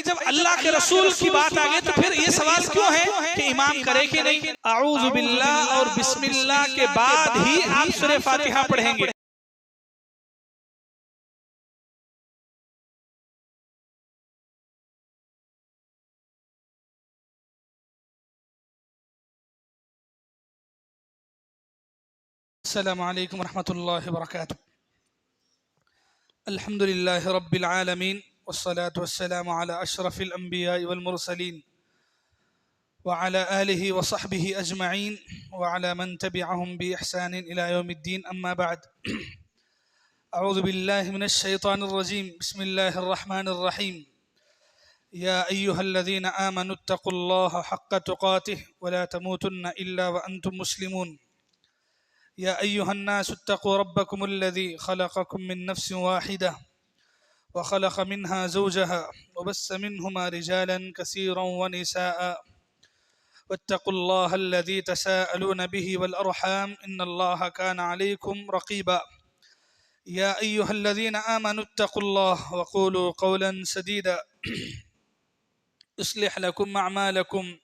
جب اللہ کے رسول کی بات آگے تو پھر یہ سوال کیوں ہے کہ امام کرے کہ نہیں؟ اعوذ باللہ اور بسم اللہ کے بعد ہی آپ سورہ فاتحہ پڑھیں گے۔ السلام علیکم ورحمۃ اللہ وبرکاتہ۔ الحمد للہ رب العالمین والصلاة والسلام على اشرف الانبیاء والمرسلین وعلى آلہ وصحبہ اجمعین وعلى من تبعهم بإحسان الى یوم الدین، اما بعد۔ اعوذ باللہ من الشیطان الرجیم، بسم اللہ الرحمن الرحیم۔ یا ایہا الذین آمنوا اتقوا اللہ حق تقاتہ ولا تموتن الا وانتم مسلمون۔ يا أيها الناس اتقوا ربكم الذي خلقكم من نفس واحدة وخلق منها زوجها وبث منهما رجالا كثيرا ونساء واتقوا الله الذي تساءلون به والأرحام إن الله كان عليكم رقيبا۔ يا أيها الذين آمنوا اتقوا الله وقولوا قولا سديدا يصلح لكم أعمالكم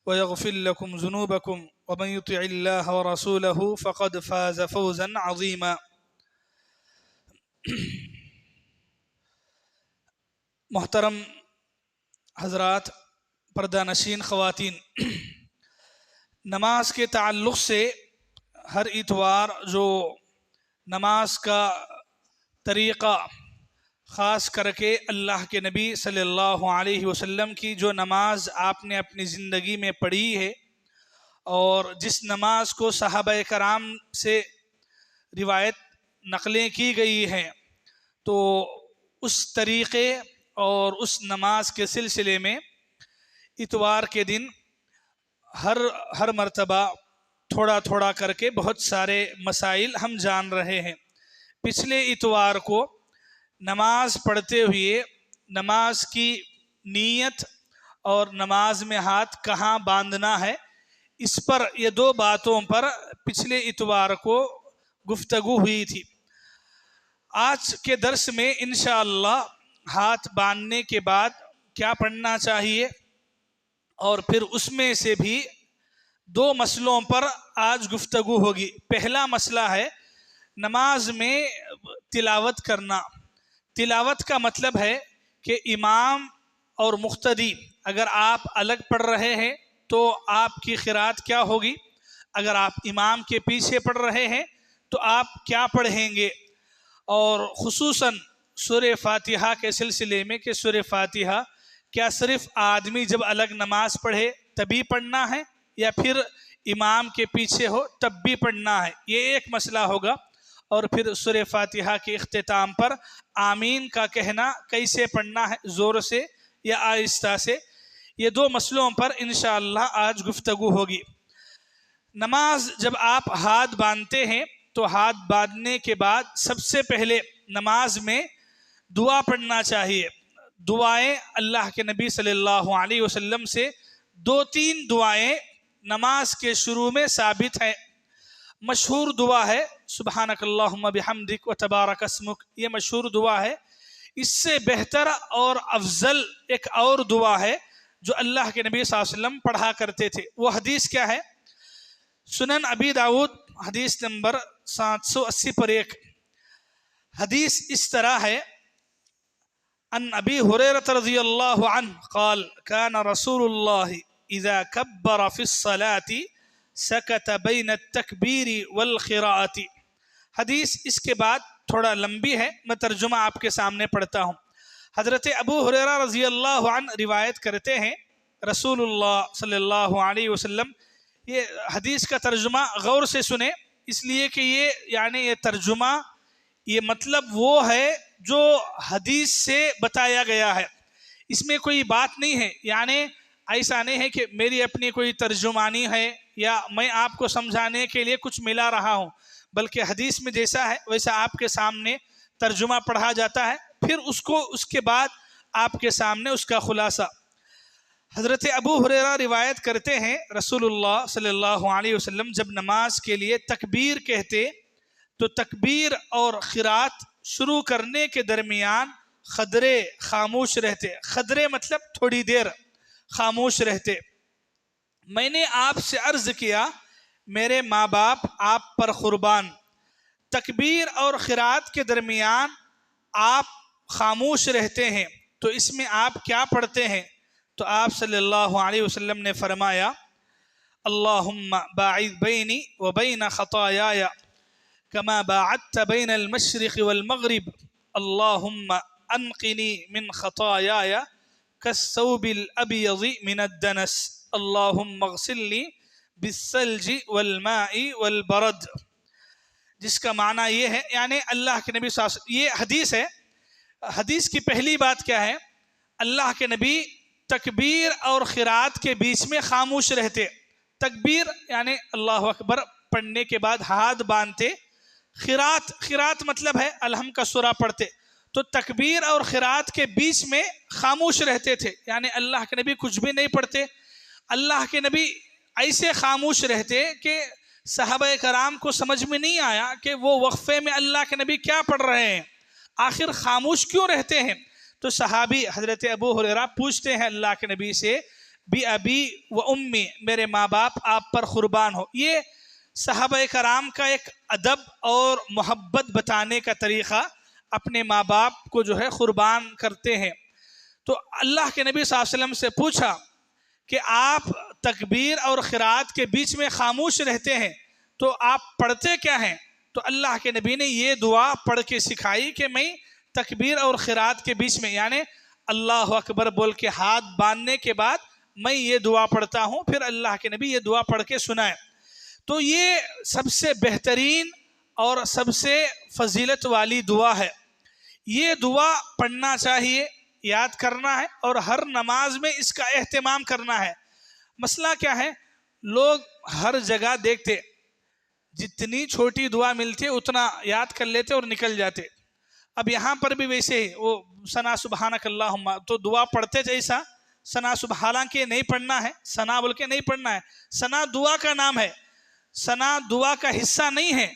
ويغفر لكم ذنوبكم ومن يطع الله ورسوله فقد فاز فوزا عظيما۔ محترم حضرات، پردہ نشین خواتین، نماز کے تعلق سے ہر اتوار جو نماز کا طریقہ خاص کر کے اللہ کے نبی صلی اللہ علیہ وسلم کی جو نماز آپ نے اپنی زندگی میں پڑھی ہے اور جس نماز کو صحابہ کرام سے روایت نقلیں کی گئی ہیں، تو اس طریقے اور اس نماز کے سلسلے میں اتوار کے دن ہر مرتبہ تھوڑا تھوڑا کر کے بہت سارے مسائل ہم جان رہے ہیں۔ پچھلے اتوار کو نماز پڑھتے ہوئے نماز کی نیت اور نماز میں ہاتھ کہاں باندھنا ہے، اس پر یہ دو باتوں پر پچھلے اتوار کو گفتگو ہوئی تھی۔ آج کے درس میں انشاءاللہ ہاتھ باندھنے کے بعد کیا پڑھنا چاہیے، اور پھر اس میں سے بھی دو مسئلوں پر آج گفتگو ہوگی۔ پہلا مسئلہ ہے نماز میں تلاوت کرنا۔ تلاوت کا مطلب ہے کہ امام اور مقتدی اگر آپ الگ پڑھ رہے ہیں تو آپ کی قرات کیا ہوگی، اگر آپ امام کے پیچھے پڑھ رہے ہیں تو آپ کیا پڑھیں گے، اور خصوصاً سورہ فاتحہ کے سلسلے میں کہ سورہ فاتحہ کیا صرف آدمی جب الگ نماز پڑھے تبھی پڑھنا ہے یا پھر امام کے پیچھے ہو تب بھی پڑھنا ہے، یہ ایک مسئلہ ہوگا۔ اور پھر سورہ فاتحہ کے اختتام پر آمین کا کہنا کیسے پڑھنا ہے، زور سے یا آہستہ سے، یہ دو مسئلوں پر انشاءاللہ آج گفتگو ہوگی۔ نماز جب آپ ہاتھ باندھتے ہیں تو ہاتھ باندھنے کے بعد سب سے پہلے نماز میں دعا پڑھنا چاہیے۔ دعائیں اللہ کے نبی صلی اللہ علیہ وسلم سے دو تین دعائیں نماز کے شروع میں ثابت ہیں۔ مشہور دعا ہے سبحانک اللہم بحمدک و تبارک اسمک، یہ مشہور دعا ہے۔ اس سے بہتر اور افضل ایک اور دعا ہے جو اللہ کے نبی صلی اللہ علیہ وسلم پڑھا کرتے تھے۔ وہ حدیث کیا ہے؟ سنن ابی داؤد حدیث نمبر 780 پر ایک حدیث اس طرح ہے، ان ابی ہریرہ رضی اللہ عنہ قال کان رسول اللہ اذا کبر فی الصلاة سکت بین التکبیر والقراءۃ۔ حدیث اس کے بعد تھوڑا لمبی ہے، میں ترجمہ آپ کے سامنے پڑھتا ہوں۔ حضرت ابو ہریرہ رضی اللہ عنہ روایت کرتے ہیں رسول اللہ صلی اللہ علیہ وسلم، یہ حدیث کا ترجمہ غور سے سنیں، اس لیے کہ یہ ترجمہ، یہ مطلب وہ ہے جو حدیث سے بتایا گیا ہے، اس میں کوئی بات نہیں ہے، یعنی ایسا نہیں ہے کہ میری اپنی کوئی ترجمانی ہے یا میں آپ کو سمجھانے کے لیے کچھ ملا رہا ہوں، بلکہ حدیث میں جیسا ہے ویسا آپ کے سامنے ترجمہ پڑھا جاتا ہے، پھر اس کے بعد آپ کے سامنے اس کا خلاصہ۔ حضرت ابو ہریرہ روایت کرتے ہیں رسول اللہ صلی اللہ علیہ وسلم جب نماز کے لیے تکبیر کہتے تو تکبیر اور قرات شروع کرنے کے درمیان خدرے خاموش رہتے. خدرے مطلب تھوڑی دیر خاموش رہتے. میں نے آپ سے عرض کیا میرے ماں باپ آپ پر قربان، تکبیر اور قرات کے درمیان آپ خاموش رہتے ہیں تو اس میں آپ کیا پڑھتے ہیں؟ تو آپ صلی اللہ علیہ وسلم نے فرمایا اللہم باعد بینی و بین خطایای کما باعدت بین المشرق والمغرب اللہم انقنی من خطایای کالثوب الابیض من الدنس اللہم اغسلنی بالثلج والماء والبرد. جس کا معنی یہ ہے، یعنی اللہ کے نبی صلی اللہ علیہ وسلم، یہ حدیث ہے. حدیث کی پہلی بات کیا ہے؟ اللہ کے نبی تکبیر اور قرات کے بیچ میں خاموش رہتے. تکبیر یعنی اللہ اکبر پڑھنے کے بعد ہاتھ باندھتے. قرات مطلب ہے الحم کا سورہ پڑھتے. تو تکبیر اور قرات کے بیچ میں خاموش رہتے تھے، یعنی اللہ کے نبی کچھ بھی نہیں پڑھتے. اللہ کے نبی ایسے خاموش رہتے کہ صحابہ کرام کو سمجھ میں نہیں آیا کہ وہ وقفے میں اللہ کے نبی کیا پڑھ رہے ہیں، آخر خاموش کیوں رہتے ہیں. تو صحابی حضرت ابو ہریرہ پوچھتے ہیں اللہ کے نبی سے بی ابی و امی، میرے ماں باپ آپ پر قربان ہو. یہ صحابہ کرام کا ایک ادب اور محبت بتانے کا طریقہ، اپنے ماں باپ کو جو ہے قربان کرتے ہیں. تو اللہ کے نبی صلی اللہ علیہ وسلم سے پوچھا کہ آپ تکبیر اور قرات کے بیچ میں خاموش رہتے ہیں تو آپ پڑھتے کیا ہیں؟ تو اللہ کے نبی نے یہ دعا پڑھ کے سکھائی کہ میں تکبیر اور قرات کے بیچ میں، یعنی اللہ اکبر بول کے ہاتھ باندھنے کے بعد میں یہ دعا پڑھتا ہوں. پھر اللہ کے نبی یہ دعا پڑھ کے سنائے. تو یہ سب سے بہترین اور سب سے فضیلت والی دعا ہے. یہ دعا پڑھنا چاہیے، یاد کرنا ہے اور ہر نماز میں اس کا اہتمام کرنا ہے. مسئلہ کیا ہے؟ لوگ ہر جگہ دیکھتے جتنی چھوٹی دعا ملتی اتنا یاد کر لیتے اور نکل جاتے. اب یہاں پر بھی ویسے ہی وہ ثنا سبحانک اللہم، تو دعا پڑھتے جیسا ثنا حالانکہ نہیں پڑھنا ہے، ثنا بول کے نہیں پڑھنا ہے. ثنا دعا کا نام ہے، ثنا دعا کا حصہ نہیں ہے.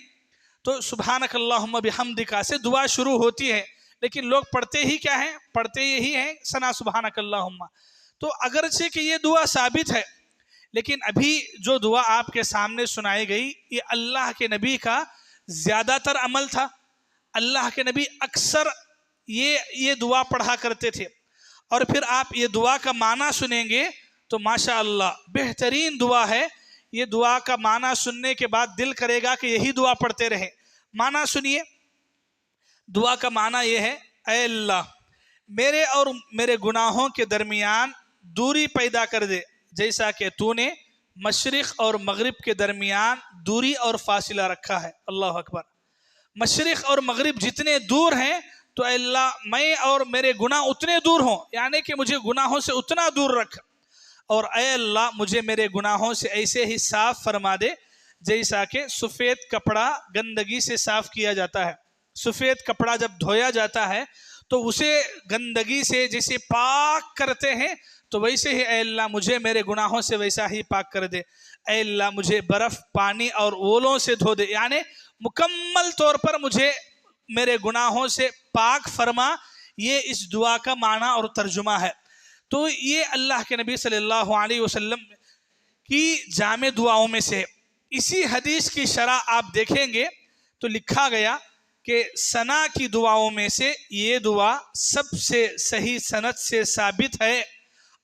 تو سبحانک اللہم بحمدک سے دعا شروع ہوتی ہے، لیکن لوگ پڑھتے ہی کیا ہیں؟ پڑھتے یہی ہیں ثنا سبحانک اللہم. تو اگرچہ کہ یہ دعا ثابت ہے، لیکن ابھی جو دعا آپ کے سامنے سنائی گئی یہ اللہ کے نبی کا زیادہ تر عمل تھا. اللہ کے نبی اکثر یہ دعا پڑھا کرتے تھے. اور پھر آپ یہ دعا کا معنی سنیں گے تو ماشاء اللہ بہترین دعا ہے. یہ دعا کا معنی سننے کے بعد دل کرے گا کہ یہی دعا پڑھتے رہیں. معنی سنیے. دعا کا معنی یہ ہے، اے اللہ میرے اور میرے گناہوں کے درمیان دوری پیدا کر دے، جیسا کہ تو نے مشرق اور مغرب کے درمیان دوری اور فاصلہ رکھا ہے. اللہ اکبر. مشرق اور مغرب جتنے دور ہیں تو اے اللہ میں اور میرے گناہ اتنے دور ہوں، یعنی کہ مجھے گناہوں سے اتنا دور رکھ. اور اے اللہ مجھے میرے گناہوں سے ایسے ہی صاف فرما دے جیسا کہ سفید کپڑا گندگی سے صاف کیا جاتا ہے. سفید کپڑا جب دھویا جاتا ہے تو اسے گندگی سے جیسے پاک کرتے ہیں تو ویسے ہی اے اللہ مجھے میرے گناہوں سے ویسا ہی پاک کر دے. اے اللہ مجھے برف، پانی اور اولوں سے دھو دے، یعنی مکمل طور پر مجھے میرے گناہوں سے پاک فرما. یہ اس دعا کا معنی اور ترجمہ ہے. تو یہ اللہ کے نبی صلی اللہ علیہ وسلم کی جامع دعاؤں میں سے. اسی حدیث کی شرح آپ دیکھیں گے تو لکھا گیا کہ ثنا کی دعاؤں میں سے یہ دعا سب سے صحیح سند سے ثابت ہے،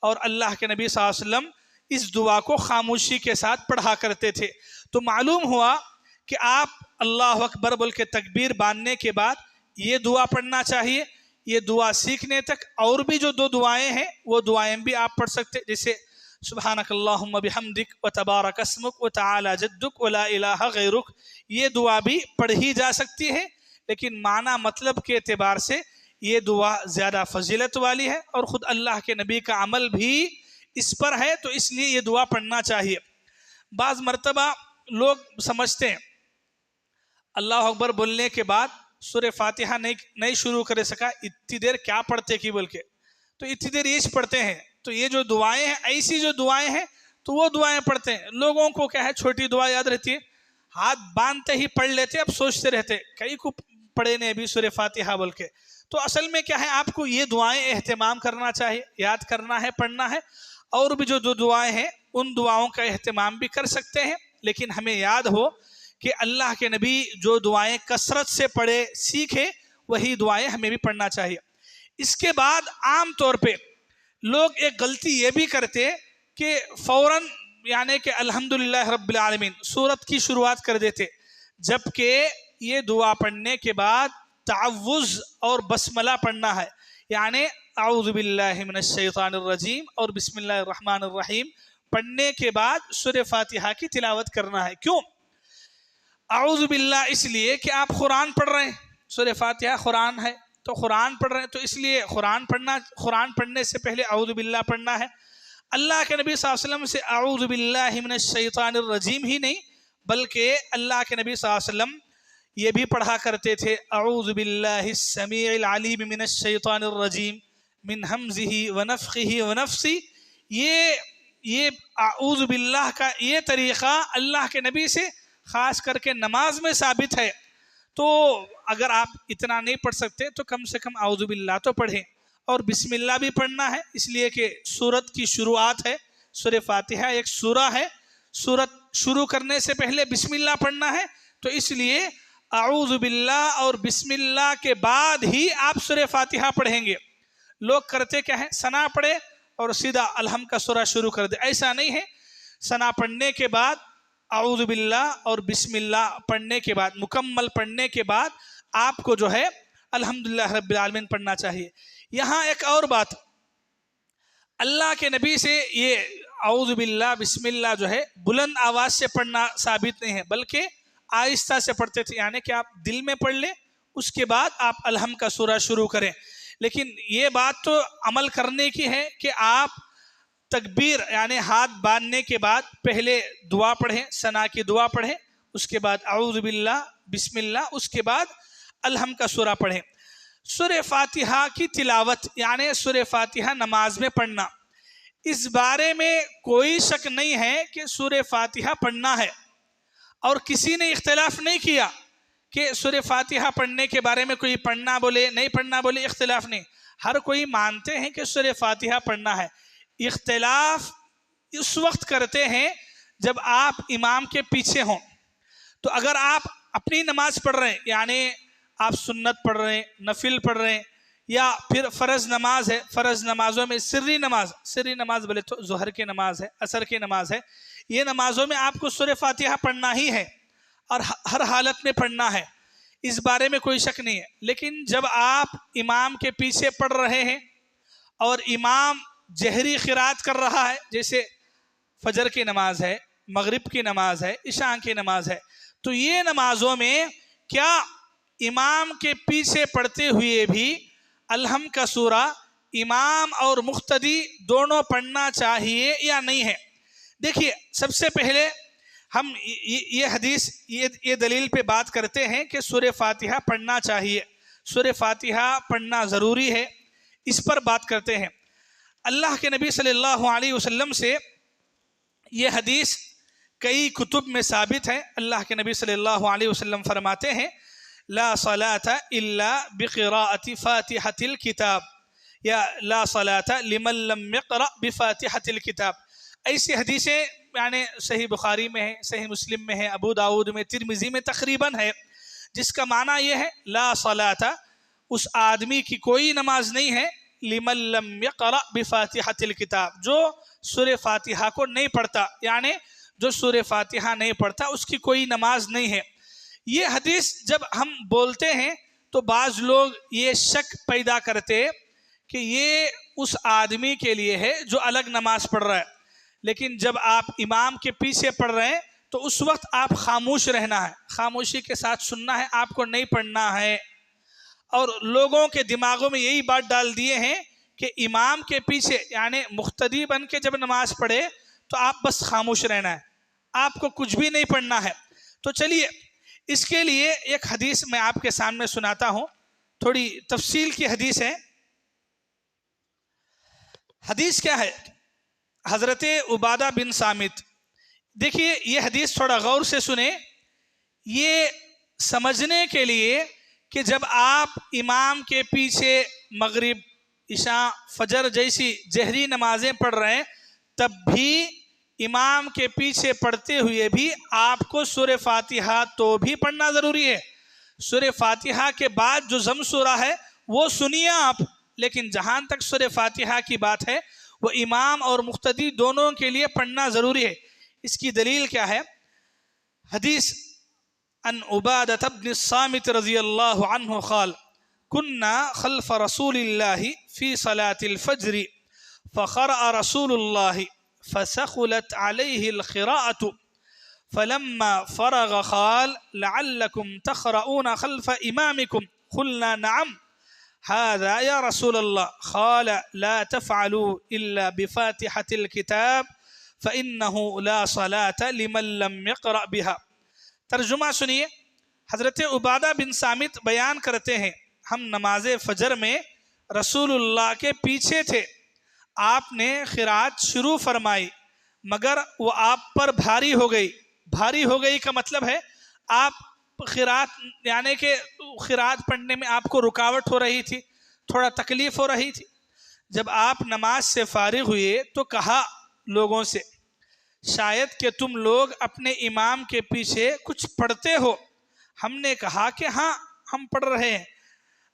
اور اللہ کے نبی صلی اللہ علیہ وسلم اس دعا کو خاموشی کے ساتھ پڑھا کرتے تھے. تو معلوم ہوا کہ آپ اللہ اکبر بول کے تکبیر باندھنے کے بعد یہ دعا پڑھنا چاہیے. یہ دعا سیکھنے تک اور بھی جو دو دعائیں ہیں وہ دعائیں بھی آپ پڑھ سکتے، جیسے سبحانک اللہم بحمدک و تبارک اسمک و تعالی جدک و لا الہ غیرک. یہ دعا بھی پڑھی جا سکتی ہے، لیکن معنی مطلب کے اعتبار سے یہ دعا زیادہ فضیلت والی ہے، اور خود اللہ کے نبی کا عمل بھی اس پر ہے، تو اس لیے یہ دعا پڑھنا چاہیے. بعض مرتبہ لوگ سمجھتے ہیں اللہ اکبر بولنے کے بعد سورہ فاتحہ نہیں شروع کر سکا، اتنی دیر کیا پڑھتے کی بول کے، تو اتنی دیر یہ پڑھتے ہیں. تو یہ جو دعائیں ہیں، ایسی جو دعائیں ہیں تو وہ دعائیں پڑھتے ہیں. لوگوں کو کیا ہے، چھوٹی دعا یاد رہتی ہے، ہاتھ باندھتے ہی پڑھ لیتے، اب سوچتے رہتے کئی کو پڑھے نہیں ابھی سورہ فاتحہ بول کے. تو اصل میں کیا ہے، آپ کو یہ دعائیں اہتمام کرنا چاہیے، یاد کرنا ہے، پڑھنا ہے. اور بھی جو دعائیں ہیں ان دعاؤں کا اہتمام بھی کر سکتے ہیں، لیکن ہمیں یاد ہو کہ اللہ کے نبی جو دعائیں کثرت سے پڑھے سیکھے وہی دعائیں ہمیں بھی پڑھنا چاہیے. اس کے بعد عام طور پہ لوگ ایک غلطی یہ بھی کرتے کہ فوراً یعنی کہ الحمدللہ رب العالمین سورت کی شروعات کر دیتے، جبکہ یہ دعا پڑھنے کے بعد تعوذ اور بسملہ پڑھنا ہے. یعنی اعوذ باللہ من الشیطان الرجیم اور بسم اللہ الرحمن الرحیم پڑھنے کے بعد سورہ فاتحہ کی تلاوت کرنا ہے. کیوں اعوذ باللہ؟ اس لیے کہ آپ قرآن پڑھ رہے ہیں، سورہ فاتحہ قرآن ہے تو قرآن پڑھ رہے ہیں، تو اس لیے قرآن پڑھنے سے پہلے اعوذ باللہ پڑھنا ہے. اللہ کے نبی صلی اللہ علیہ وسلم سے اعوذ باللہ من الشیطان الرجیم ہی نہیں بلکہ اللہ کے نبی صلی اللہ علیہ وسلم یہ بھی پڑھا کرتے تھے اعوذ باللہ السمیع العلیم من الشیطان الرجیم من حمزہ ونفخہ ونفسی. یہ اعوذ باللہ کا یہ طریقہ اللہ کے نبی سے خاص کر کے نماز میں ثابت ہے. تو اگر آپ اتنا نہیں پڑھ سکتے تو کم سے کم اعوذ باللہ تو پڑھیں. اور بسم اللہ بھی پڑھنا ہے، اس لیے کہ سورت کی شروعات ہے، سورہ فاتحہ ایک سورہ ہے، سورت شروع کرنے سے پہلے بسم اللہ پڑھنا ہے. تو اس لیے اعوذ باللہ اور بسم اللہ کے بعد ہی آپ سورہ فاتحہ پڑھیں گے. لوگ کرتے کیا ہے، ثنا پڑھے اور سیدھا الحمد کا سورہ شروع کر دے. ایسا نہیں ہے، ثنا پڑھنے کے بعد اعوذ باللہ اور بسم اللہ پڑھنے کے بعد مکمل پڑھنے کے بعد آپ کو جو ہے الحمدللہ رب العالمین پڑھنا چاہیے. یہاں ایک اور بات، اللہ کے نبی سے یہ اعوذ باللہ بسم اللہ جو ہے بلند آواز سے پڑھنا ثابت نہیں ہے بلکہ آہستہ سے پڑھتے تھے. یعنی کہ آپ دل میں پڑھ لیں، اس کے بعد آپ الحمد کا سورہ شروع کریں. لیکن یہ بات تو عمل کرنے کی ہے کہ آپ تکبیر یعنی ہاتھ باندھنے کے بعد پہلے دعا پڑھیں، ثنا کی دعا پڑھیں، اس کے بعد اعوذ باللہ بسم اللہ، اس کے بعد الحمد کا سورہ پڑھیں. سورہ فاتحہ کی تلاوت یعنی سورہ فاتحہ نماز میں پڑھنا، اس بارے میں کوئی شک نہیں ہے کہ سورہ فاتحہ پڑھنا ہے، اور کسی نے اختلاف نہیں کیا کہ سورہ فاتحہ پڑھنے کے بارے میں کوئی پڑھنا بولے نہیں پڑھنا بولے، اختلاف نہیں. ہر کوئی مانتے ہیں کہ سورہ فاتحہ پڑھنا ہے. اختلاف اس وقت کرتے ہیں جب آپ امام کے پیچھے ہوں. تو اگر آپ اپنی نماز پڑھ رہے ہیں یعنی آپ سنت پڑھ رہے ہیں، نفل پڑھ رہے ہیں، یا پھر فرض نماز ہے، فرض نمازوں میں سری نماز بولے تو ظہر کی نماز ہے، عصر کی نماز ہے، یہ نمازوں میں آپ کو سورہ فاتحہ پڑھنا ہی ہے اور ہر حالت میں پڑھنا ہے، اس بارے میں کوئی شک نہیں ہے. لیکن جب آپ امام کے پیچھے پڑھ رہے ہیں اور امام جہری قرات کر رہا ہے، جیسے فجر کی نماز ہے، مغرب کی نماز ہے، عشاء کی نماز ہے، تو یہ نمازوں میں کیا امام کے پیچھے پڑھتے ہوئے بھی الحمد کا سورہ امام اور مقتدی دونوں پڑھنا چاہیے یا نہیں ہے؟ دیکھیے، سب سے پہلے ہم یہ حدیث یہ دلیل پہ بات کرتے ہیں کہ سورہ فاتحہ پڑھنا چاہیے، سورہ فاتحہ پڑھنا ضروری ہے، اس پر بات کرتے ہیں. اللہ کے نبی صلی اللہ علیہ وسلم سے یہ حدیث کئی کتب میں ثابت ہے. اللہ کے نبی صلی اللہ علیہ وسلم فرماتے ہیں لا صلاة الا بقراءة فاتحة الكتاب یا لا صلاة لمن لم يقرأ بفاتحة الكتاب. ایسی حدیثیں یعنی صحیح بخاری میں ہے، صحیح مسلم میں ہے، ابو داؤد میں، ترمذی میں تقریباً ہے، جس کا معنی یہ ہے لا صلاة، اس آدمی کی کوئی نماز نہیں ہے، لمن لم يقرأ بفاتحة الكتاب، جو سورہ فاتحہ کو نہیں پڑھتا، یعنی جو سورہ فاتحہ نہیں پڑھتا اس کی کوئی نماز نہیں ہے. یہ حدیث جب ہم بولتے ہیں تو بعض لوگ یہ شک پیدا کرتے کہ یہ اس آدمی کے لیے ہے جو الگ نماز پڑھ رہا ہے. لیکن جب آپ امام کے پیچھے پڑھ رہے ہیں تو اس وقت آپ خاموش رہنا ہے، خاموشی کے ساتھ سننا ہے، آپ کو نہیں پڑھنا ہے. اور لوگوں کے دماغوں میں یہی بات ڈال دیے ہیں کہ امام کے پیچھے یعنی مقتدی بن کے جب نماز پڑھے تو آپ بس خاموش رہنا ہے، آپ کو کچھ بھی نہیں پڑھنا ہے. تو چلیے اس کے لیے ایک حدیث میں آپ کے سامنے سناتا ہوں، تھوڑی تفصیل کی حدیث ہے. حدیث کیا ہے؟ حضرت عبادہ بن صامت. دیکھیے یہ حدیث تھوڑا غور سے سنیں، یہ سمجھنے کے لیے کہ جب آپ امام کے پیچھے مغرب، عشاء، فجر جیسی جہری نمازیں پڑھ رہے ہیں، تب بھی امام کے پیچھے پڑھتے ہوئے بھی آپ کو سورہ فاتحہ تو بھی پڑھنا ضروری ہے۔ سورہ فاتحہ کے بعد جو ضم سورہ ہے وہ سنیے آپ، لیکن جہاں تک سورہ فاتحہ کی بات ہے وہ امام اور مقتدی دونوں کے لیے پڑھنا ضروری ہے۔ اس کی دلیل کیا ہے؟ حدیث عن عبادة بن الصامت رضی اللہ عنہ قال كنا خلف رسول الله في صلاة الفجر فقرأ رسول الله فسخلت عليه القراءة فلما فرغ قال لعلكم تقرؤون خلف إمامكم قلنا نعم هذا يا رسول الله قال لا تفعلوا إلا بفاتحة الكتاب فإنه لا صلاة لمن لم يقرأ بها۔ ترجمہ سنیے، حضرت عبادہ بن صامت بیان کرتے ہیں ہم نماز فجر میں رسول اللہ کے پیچھے تھے، آپ نے قرات شروع فرمائی مگر وہ آپ پر بھاری ہو گئی۔ بھاری ہو گئی کا مطلب ہے آپ قرات یعنی کہ قرات پڑھنے میں آپ کو رکاوٹ ہو رہی تھی، تھوڑا تکلیف ہو رہی تھی۔ جب آپ نماز سے فارغ ہوئے تو کہا لوگوں سے شاید کہ تم لوگ اپنے امام کے پیچھے کچھ پڑھتے ہو۔ ہم نے کہا کہ ہاں ہم پڑھ رہے ہیں،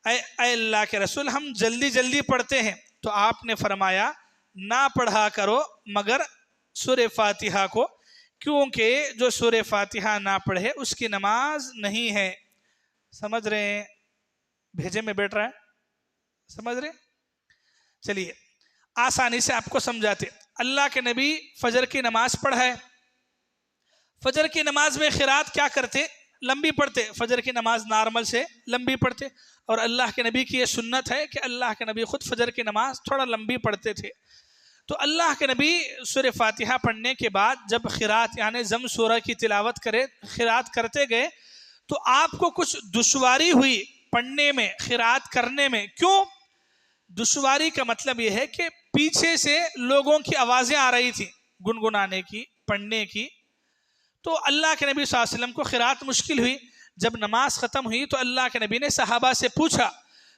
اے اللہ کے رسول ہم جلدی جلدی پڑھتے ہیں۔ تو آپ نے فرمایا نہ پڑھا کرو مگر سورہ فاتحہ کو، کیونکہ جو سورہ فاتحہ نہ پڑھے اس کی نماز نہیں ہے۔ سمجھ رہے ہیں؟ بھیجے میں بیٹھ رہا ہے، سمجھ رہے؟ چلیے آسانی سے آپ کو سمجھاتے۔ اللہ کے نبی فجر کی نماز پڑھائے، فجر کی نماز میں قرات کیا کرتے؟ لمبی پڑھتے۔ فجر کی نماز نارمل سے لمبی پڑھتے، اور اللہ کے نبی کی یہ سنت ہے کہ اللہ کے نبی خود فجر کی نماز تھوڑا لمبی پڑھتے تھے۔ تو اللہ کے نبی سورہ فاتحہ پڑھنے کے بعد جب قرات یعنی ضم سورہ کی تلاوت قرات کرتے گئے تو آپ کو کچھ دشواری ہوئی پڑھنے میں، قرات کرنے میں۔ کیوں دشواری کا مطلب یہ ہے کہ پیچھے سے لوگوں کی آوازیں آ رہی تھی گنگنانے کی، پڑھنے کی، تو اللہ کے نبی صلی اللہ علیہ وسلم کو قرات مشکل ہوئی۔ جب نماز ختم ہوئی تو اللہ کے نبی نے صحابہ سے پوچھا،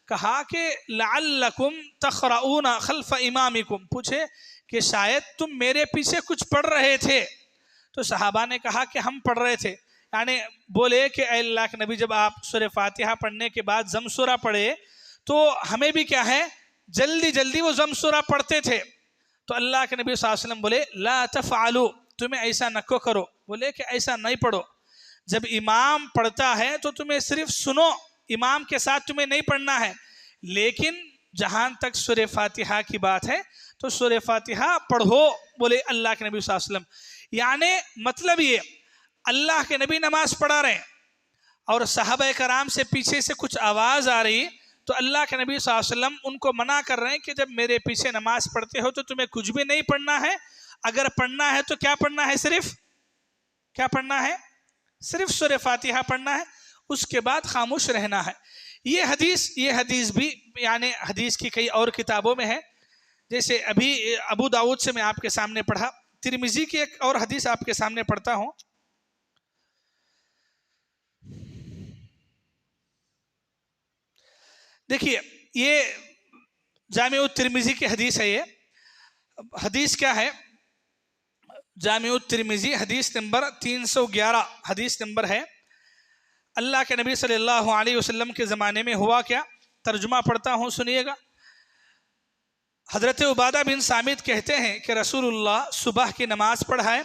کہا کہ لعلکم تقرؤون خلف امامکم، پوچھے کہ شاید تم میرے پیچھے کچھ پڑھ رہے تھے۔ تو صحابہ نے کہا کہ ہم پڑھ رہے تھے، یعنی بولے کہ اے اللہ کے نبی جب آپ سورہ فاتحہ پڑھنے کے بعد ضم سورہ پڑھے تو ہمیں بھی کیا ہے جلدی جلدی وہ ضم سورہ پڑھتے تھے۔ تو اللہ کے نبی صلی اللہ علیہ وسلم بولے لا تفعلوا، تمہیں ایسا نہ کرو، بولے کہ ایسا نہیں پڑھو۔ جب امام پڑھتا ہے تو تمہیں صرف سنو، امام کے ساتھ تمہیں نہیں پڑھنا ہے، لیکن جہاں تک سورہ فاتحہ کی بات ہے تو سورہ فاتحہ پڑھو، بولے اللہ کے نبی صلی اللہ علیہ وسلم۔ یعنی مطلب یہ اللہ کے نبی نماز پڑھا رہے ہیں اور صحابہ کرام سے پیچھے سے کچھ آواز آ رہی، تو اللہ کے نبی صلی اللہ علیہ وسلم ان کو منع کر رہے ہیں کہ جب میرے پیچھے نماز پڑھتے ہو تو تمہیں کچھ بھی نہیں پڑھنا ہے، اگر پڑھنا ہے تو کیا پڑھنا ہے؟ صرف کیا پڑھنا ہے؟ صرف سورہ فاتحہ پڑھنا ہے، اس کے بعد خاموش رہنا ہے۔ یہ حدیث بھی یعنی حدیث کی کئی اور کتابوں میں ہے، جیسے ابھی ابو داؤد سے میں آپ کے سامنے پڑھا، ترمذی کی ایک اور حدیث آپ کے سامنے پڑھتا ہوں۔ دیکھیے یہ جامع الترمذی کی حدیث ہے۔ یہ حدیث کیا ہے؟ جامع الترمذی حدیث نمبر 311 حدیث نمبر ہے۔ اللہ کے نبی صلی اللہ علیہ وسلم کے زمانے میں ہوا کیا؟ ترجمہ پڑھتا ہوں، سنیے گا۔ حضرت عبادہ بن صامت کہتے ہیں کہ رسول اللہ صبح کی نماز پڑھائے،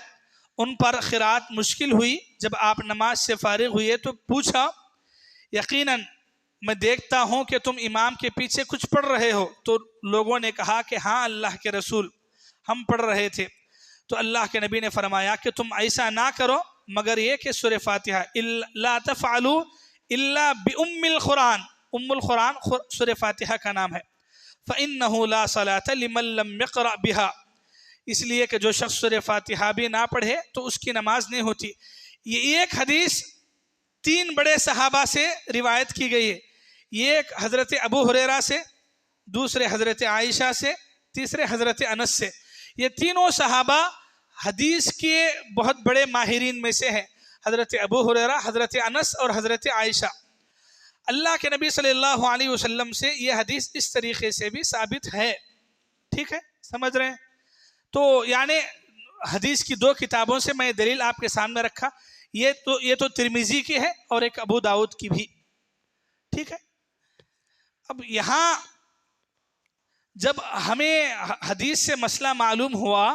ان پر قرات مشکل ہوئی، جب آپ نماز سے فارغ ہوئے تو پوچھا یقیناً میں دیکھتا ہوں کہ تم امام کے پیچھے کچھ پڑھ رہے ہو۔ تو لوگوں نے کہا کہ ہاں اللہ کے رسول ہم پڑھ رہے تھے۔ تو اللہ کے نبی نے فرمایا کہ تم ایسا نہ کرو مگر یہ کہ سورہ فاتحہ لا تفعلوا الا بام القرآن، ام القرآن سورہ فاتحہ کا نام ہے، فإنه لا صلاة لمن لم يقرأ بها، اس لیے کہ جو شخص سورہ فاتحہ بھی نہ پڑھے تو اس کی نماز نہیں ہوتی۔ یہ ایک حدیث 3 بڑے صحابہ سے روایت کی گئی ہے، یہ ایک حضرت ابو ہریرہ سے، دوسرے حضرت عائشہ سے، تیسرے حضرت انس سے۔ یہ تینوں صحابہ حدیث کے بہت بڑے ماہرین میں سے ہیں، حضرت ابو ہریرہ، حضرت انس اور حضرت عائشہ۔ اللہ کے نبی صلی اللہ علیہ وسلم سے یہ حدیث اس طریقے سے بھی ثابت ہے. ٹھیک ہے، سمجھ رہے ہیں؟ تو یعنی حدیث کی دو کتابوں سے میں دلیل آپ کے سامنے رکھا. یہ تو ترمذی کی ہے اور ایک ابو داؤد کی بھی. ٹھیک ہے. اب یہاں جب ہمیں حدیث سے مسئلہ معلوم ہوا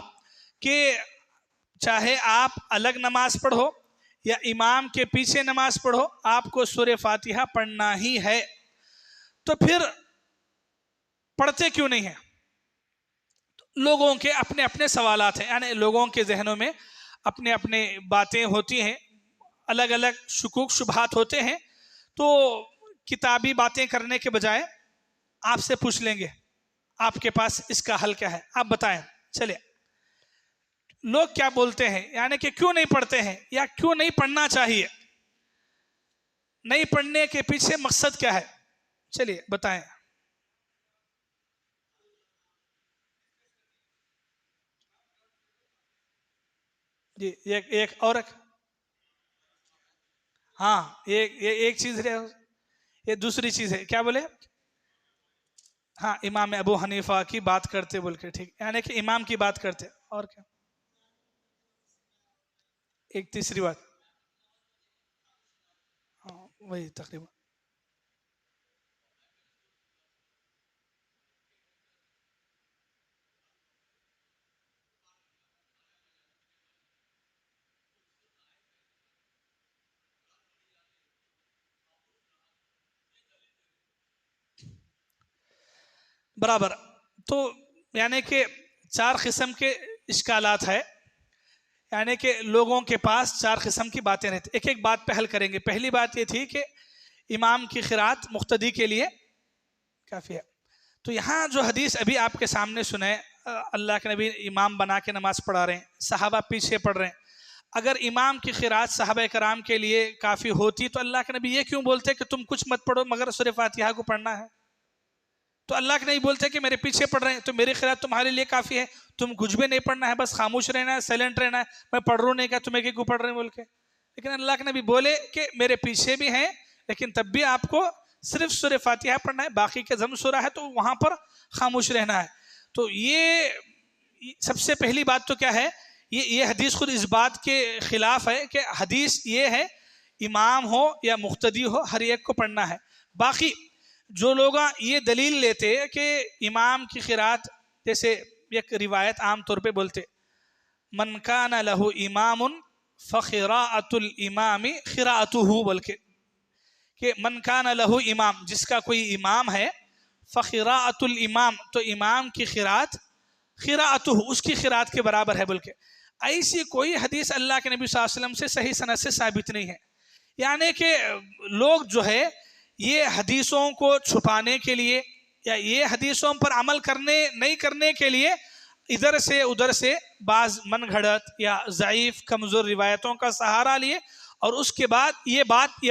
کہ چاہے آپ الگ نماز پڑھو یا امام کے پیچھے نماز پڑھو، آپ کو سورہ فاتحہ پڑھنا ہی ہے، تو پھر پڑھتے کیوں نہیں ہیں؟ لوگوں کے اپنے اپنے سوالات ہیں، یعنی لوگوں کے ذہنوں میں اپنے اپنے باتیں ہوتی ہیں، الگ الگ شکوک شبہات ہوتے ہیں. تو کتابی باتیں کرنے کے بجائے آپ سے پوچھ لیں گے آپ کے پاس اس کا حل کیا ہے، آپ بتائیں. چلے لوگ کیا بولتے ہیں، یعنی کہ کیوں نہیں پڑھتے ہیں یا کیوں نہیں پڑھنا چاہیے، نہیں پڑھنے کے پیچھے مقصد کیا ہے، چلیے بتائیں. جی ایک اور ہاں ایک چیز ہے، یہ دوسری چیز ہے، کیا بولے؟ ہاں امام ابو حنیفہ کی بات کرتے بول کے. ٹھیک، یعنی کہ امام کی بات کرتے. اور کیا؟ ایک تیسری بات، ہاں وہی تقریباً. برابر. تو یعنی کہ چار قسم کے اشکالات ہے، یعنی کہ لوگوں کے پاس چار قسم کی باتیں رہتی. ایک ایک بات پہ حل کریں گے. پہلی بات یہ تھی کہ امام کی قرات مقتدی کے لیے کافی ہے. تو یہاں جو حدیث ابھی آپ کے سامنے سنے، اللہ کے نبی امام بنا کے نماز پڑھا رہے ہیں، صحابہ پیچھے پڑھ رہے ہیں. اگر امام کی قرات صحابہ کرام کے لیے کافی ہوتی تو اللہ کے نبی یہ کیوں بولتے کہ تم کچھ مت پڑھو مگر سورہ فاتحہ کو پڑھنا ہے؟ تو اللہ کے نہیں بولتے کہ میرے پیچھے پڑھ رہے ہیں تو میری قرات تمہارے لیے کافی ہے، تم کچھ بھی نہیں پڑھنا ہے، بس خاموش رہنا ہے، سائلنٹ رہنا ہے، میں پڑھ رہا ہوں نہیں کہا تمہیں کیوں پڑھ رہے ہیں بول کے. لیکن اللہ کے نبی بولے کہ میرے پیچھے بھی ہیں لیکن تب بھی آپ کو صرف سورہ فاتحہ پڑھنا ہے، باقی کے ضم سورہ ہے تو وہاں پر خاموش رہنا ہے. تو یہ سب سے پہلی بات تو کیا ہے، یہ حدیث خود اس بات کے خلاف ہے کہ حدیث یہ ہے امام ہو یا مقتدی ہو ہر ایک کو پڑھنا ہے. باقی جو لوگ یہ دلیل لیتے کہ امام کی قرات، جیسے ایک روایت عام طور پہ بولتے من کان لہ امام فقراءۃ الامام قراءتہ، بول کے کہ من کان لہ امام، جس کا کوئی امام ہے، فقراءۃ الامام، تو امام کی قرات قراءتہ، اس کی قرات کے برابر ہے بول کے. ایسی کوئی حدیث اللہ کے نبی صلی اللہ علیہ وسلم سے صحیح سند سے ثابت نہیں ہے. یعنی کہ لوگ جو ہے یہ حدیثوں کو چھپانے کے لیے یا یہ حدیثوں پر عمل نہیں کرنے کے لیے ادھر سے ادھر سے بعض من گھڑت یا ضعیف کمزور روایتوں کا سہارا لیے اور اس کے بعد یہ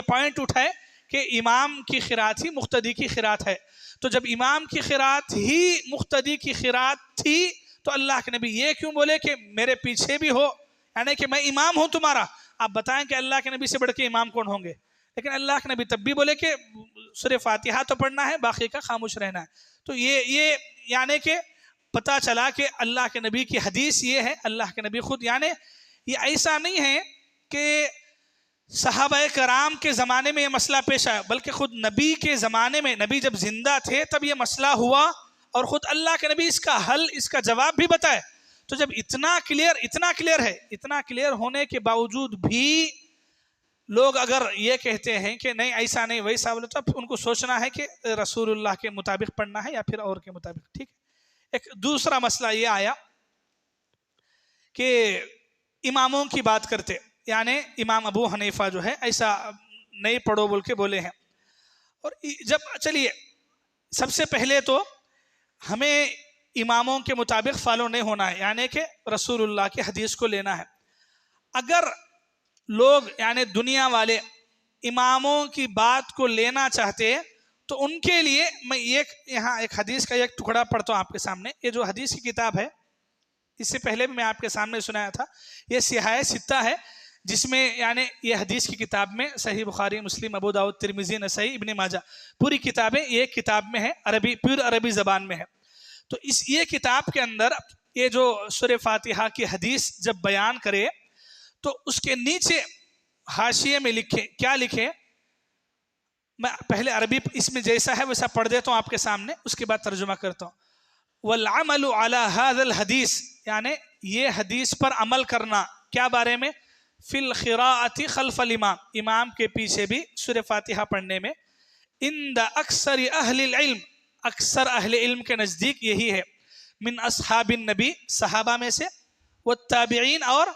پوائنٹ اٹھائے کہ امام کی قرات ہی مقتدی کی قرات ہے. تو جب امام کی قرات ہی مقتدی کی قرات تھی تو اللہ کے نبی یہ کیوں بولے کہ میرے پیچھے بھی ہو، یعنی کہ میں امام ہوں تمہارا. آپ بتائیں کہ اللہ کے نبی سے بڑھ کے امام کون ہوں گے؟ لیکن اللہ کے نبی تب بھی بولے کہ سورہ فاتحہ تو پڑھنا ہے، باقی کا خاموش رہنا ہے. تو یہ یعنی کہ پتہ چلا کہ اللہ کے نبی کی حدیث یہ ہے، اللہ کے نبی خود، یعنی یہ ایسا نہیں ہے کہ صحابہ کرام کے زمانے میں یہ مسئلہ پیش آیا، بلکہ خود نبی کے زمانے میں، نبی جب زندہ تھے تب یہ مسئلہ ہوا اور خود اللہ کے نبی اس کا حل، اس کا جواب بھی بتائے. تو جب اتنا کلیئر ہے، اتنا کلیئر ہونے کے باوجود بھی لوگ اگر یہ کہتے ہیں کہ نہیں ایسا نہیں ویسا بولے تو ان کو سوچنا ہے کہ رسول اللہ کے مطابق پڑھنا ہے یا پھر اور کے مطابق. ٹھیک ہے. ایک دوسرا مسئلہ یہ آیا کہ اماموں کی بات کرتے، یعنی امام ابو حنیفہ جو ہے ایسا نہیں پڑھو بول کے بولے ہیں. اور جب چلیے سب سے پہلے تو ہمیں اماموں کے مطابق فالو نہیں ہونا ہے، یعنی کہ رسول اللہ کی حدیث کو لینا ہے. اگر لوگ یعنی دنیا والے اماموں کی بات کو لینا چاہتے تو ان کے لیے میں یہاں ایک حدیث کا ایک ٹکڑا پڑھتا ہوں آپ کے سامنے. یہ جو حدیث کی کتاب ہے اس سے پہلے بھی میں آپ کے سامنے سنایا تھا، یہ سیاہ ستہ ہے جس میں یعنی یہ حدیث کی کتاب میں صحیح بخاری، مسلم، ابو داؤد، ترمذی، نسائی، ابن ماجہ، پوری کتابیں یہ کتاب میں ہے، عربی، پیور عربی زبان میں ہے۔ تو یہ کتاب کے اندر یہ جو سورہ فاتحہ کی حدیث جب بیان کرے تو اس کے نیچے حاشیے میں لکھے، کیا لکھے؟ میں پہلے عربی اس میں جیسا ہے ویسا پڑھ دیتا ہوں آپ کے سامنے، اس کے بعد ترجمہ کرتا ہوں۔ والعمل على هذا الحدیث، یعنی یہ حدیث پر عمل کرنا، کیا بارے میں؟ فی القراءۃ خلف الامام، امام کے پیچھے بھی سورہ فاتحہ پڑھنے میں، عند اکثر اہل العلم، اکثر اہل علم کے نزدیک یہی ہے، من اصحاب النبی، صحابہ میں سے، والتابعین، اور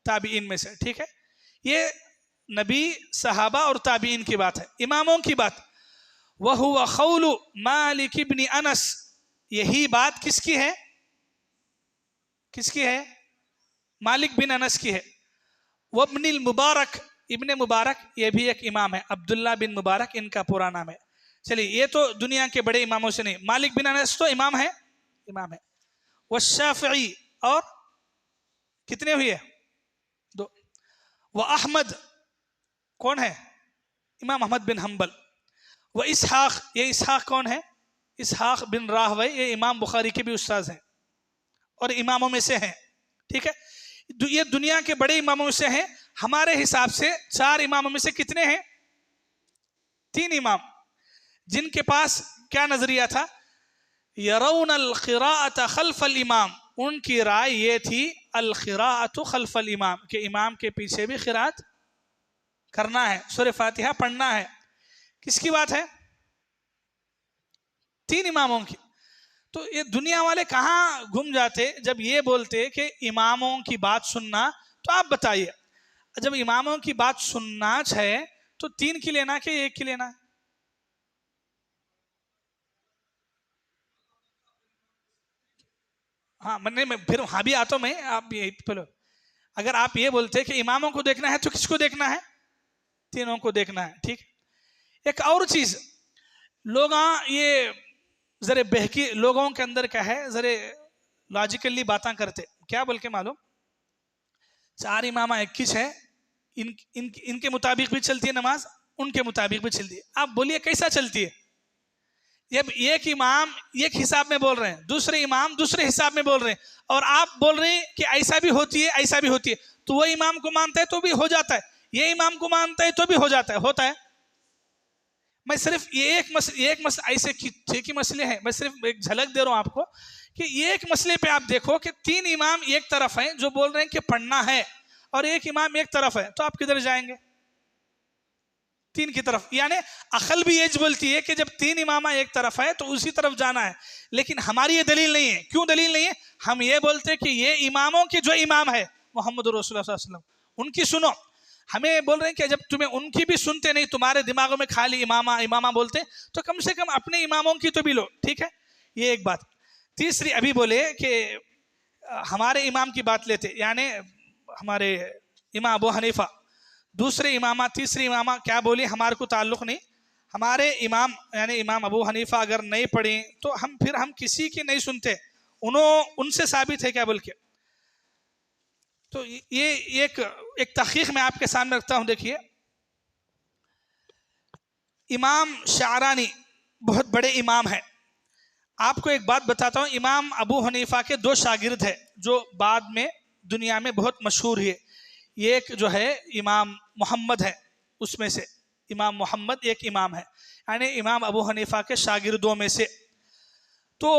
تابعین میں سے، ٹھیک ہے؟ یہ نبی، صحابہ اور تابعین کی بات ہے، اماموں کی بات۔ وَهُوَ قَوْلُ مالک بن انس، یہی بات کس کی ہے؟ کس کی ہے؟ مالک بن انس کی ہے۔ وابن المبارک، ابن مبارک یہ بھی ایک امام ہے، عبداللہ بن مبارک ان کا پورا نام ہے۔ چلیے یہ تو دنیا کے بڑے اماموں سے نہیں، مالک بن انس تو امام ہے، امام ہے۔ والشافعی، اور کتنے ہوئے؟ 2۔ وأحمد، کون ہے؟ امام احمد بن حنبل۔ واسحاق، یہ اسحاق کون ہے؟ اسحاق بن راہوی، یہ امام بخاری کے بھی استاذ ہیں اور اماموں میں سے ہیں، ٹھیک ہے؟ یہ دنیا کے بڑے اماموں میں سے ہیں۔ ہمارے حساب سے 4 اماموں میں سے کتنے ہیں؟ 3 امام، جن کے پاس کیا نظریہ تھا؟ یرون القراءۃ خلف الامام، ان کی رائے یہ تھی القراءۃ خلف الامام، کہ امام کے پیچھے بھی قراءت کرنا ہے، سورہ فاتحہ پڑھنا ہے۔ کس کی بات ہے؟ 3 اماموں کی۔ تو یہ دنیا والے کہاں گم جاتے جب یہ بولتے کہ اماموں کی بات سننا؟ تو آپ بتائیے، جب اماموں کی بات سننا ہے تو 3 کی لینا کہ 1 کی لینا ہے؟ ہاں، میں پھر ہاں بھی آتا ہوں میں، آپ پہلو اگر آپ یہ بولتے کہ اماموں کو دیکھنا ہے تو کس کو دیکھنا ہے؟ تینوں کو دیکھنا ہے، ٹھیک۔ ایک اور چیز، لوگ یہ ذرا بہکی لوگوں کے اندر کیا ہے، ذرا لاجیکلی باتاں کرتے، کیا بول کے معلوم؟ 4 امامہ 21 ہے، ان کے مطابق بھی چلتی ہے نماز، ان کے مطابق بھی چلتی ہے۔ آپ بولیے کیسا چلتی ہے؟ جب ایک امام ایک حساب میں بول رہے ہیں، دوسرے امام دوسرے حساب میں بول رہے ہیں، اور آپ بول رہے ہیں کہ ایسا بھی ہوتی ہے، ایسا بھی ہوتی ہے، تو وہ امام کو مانتا ہے تو بھی ہو جاتا ہے، یہ امام کو مانتا ہے تو بھی ہو جاتا ہے، ہوتا ہے۔ میں صرف ایک مسئلہ، ایسے ٹھیک ہی مسئلے ہیں، میں صرف ایک جھلک دے رہا ہوں آپ کو کہ ایک مسئلے پہ آپ دیکھو کہ 3 امام ایک طرف ہیں جو بول رہے ہیں کہ پڑھنا ہے، اور ایک امام ایک طرف ہے، تو آپ کدھر جائیں گے؟ 3 کی طرف۔ یعنی عقل بھی یہ بولتی ہے کہ جب 3 امامہ ایک طرف ہے تو اسی طرف جانا ہے، لیکن ہماری یہ دلیل نہیں ہے۔ کیوں دلیل نہیں ہے؟ ہم یہ بولتے کہ یہ اماموں کے جو امام ہے محمد رسول اللہ صلی اللہ علیہ وسلم، ان کی سنو۔ ہمیں بول رہے ہیں کہ جب تمہیں ان کی بھی سنتے نہیں، تمہارے دماغوں میں خالی امامہ بولتے، تو کم سے کم اپنے اماموں کی تو بھی لو، ٹھیک ہے؟ یہ ایک بات۔ تیسری، ابھی بولے کہ ہمارے امام کی بات لیتے، یعنی ہمارے امام ابو حنیفہ، دوسرے امامہ، تیسری امامہ کیا بولی؟ ہمارے کو تعلق نہیں، ہمارے امام یعنی امام ابو حنیفہ اگر نہیں پڑھی تو پھر ہم کسی کی نہیں سنتے، ان سے ثابت ہے کیا بول کے۔ تو یہ ایک تحقیق میں آپ کے سامنے رکھتا ہوں، دیکھیے۔ امام شعرانی بہت بڑے امام ہیں۔ آپ کو ایک بات بتاتا ہوں، امام ابو حنیفہ کے 2 شاگرد ہیں جو بعد میں دنیا میں بہت مشہور ہوئے۔ ایک جو ہے امام محمد ہے، اس میں سے امام محمد ایک امام ہے، یعنی امام ابو حنیفہ کے شاگردوں میں سے۔ تو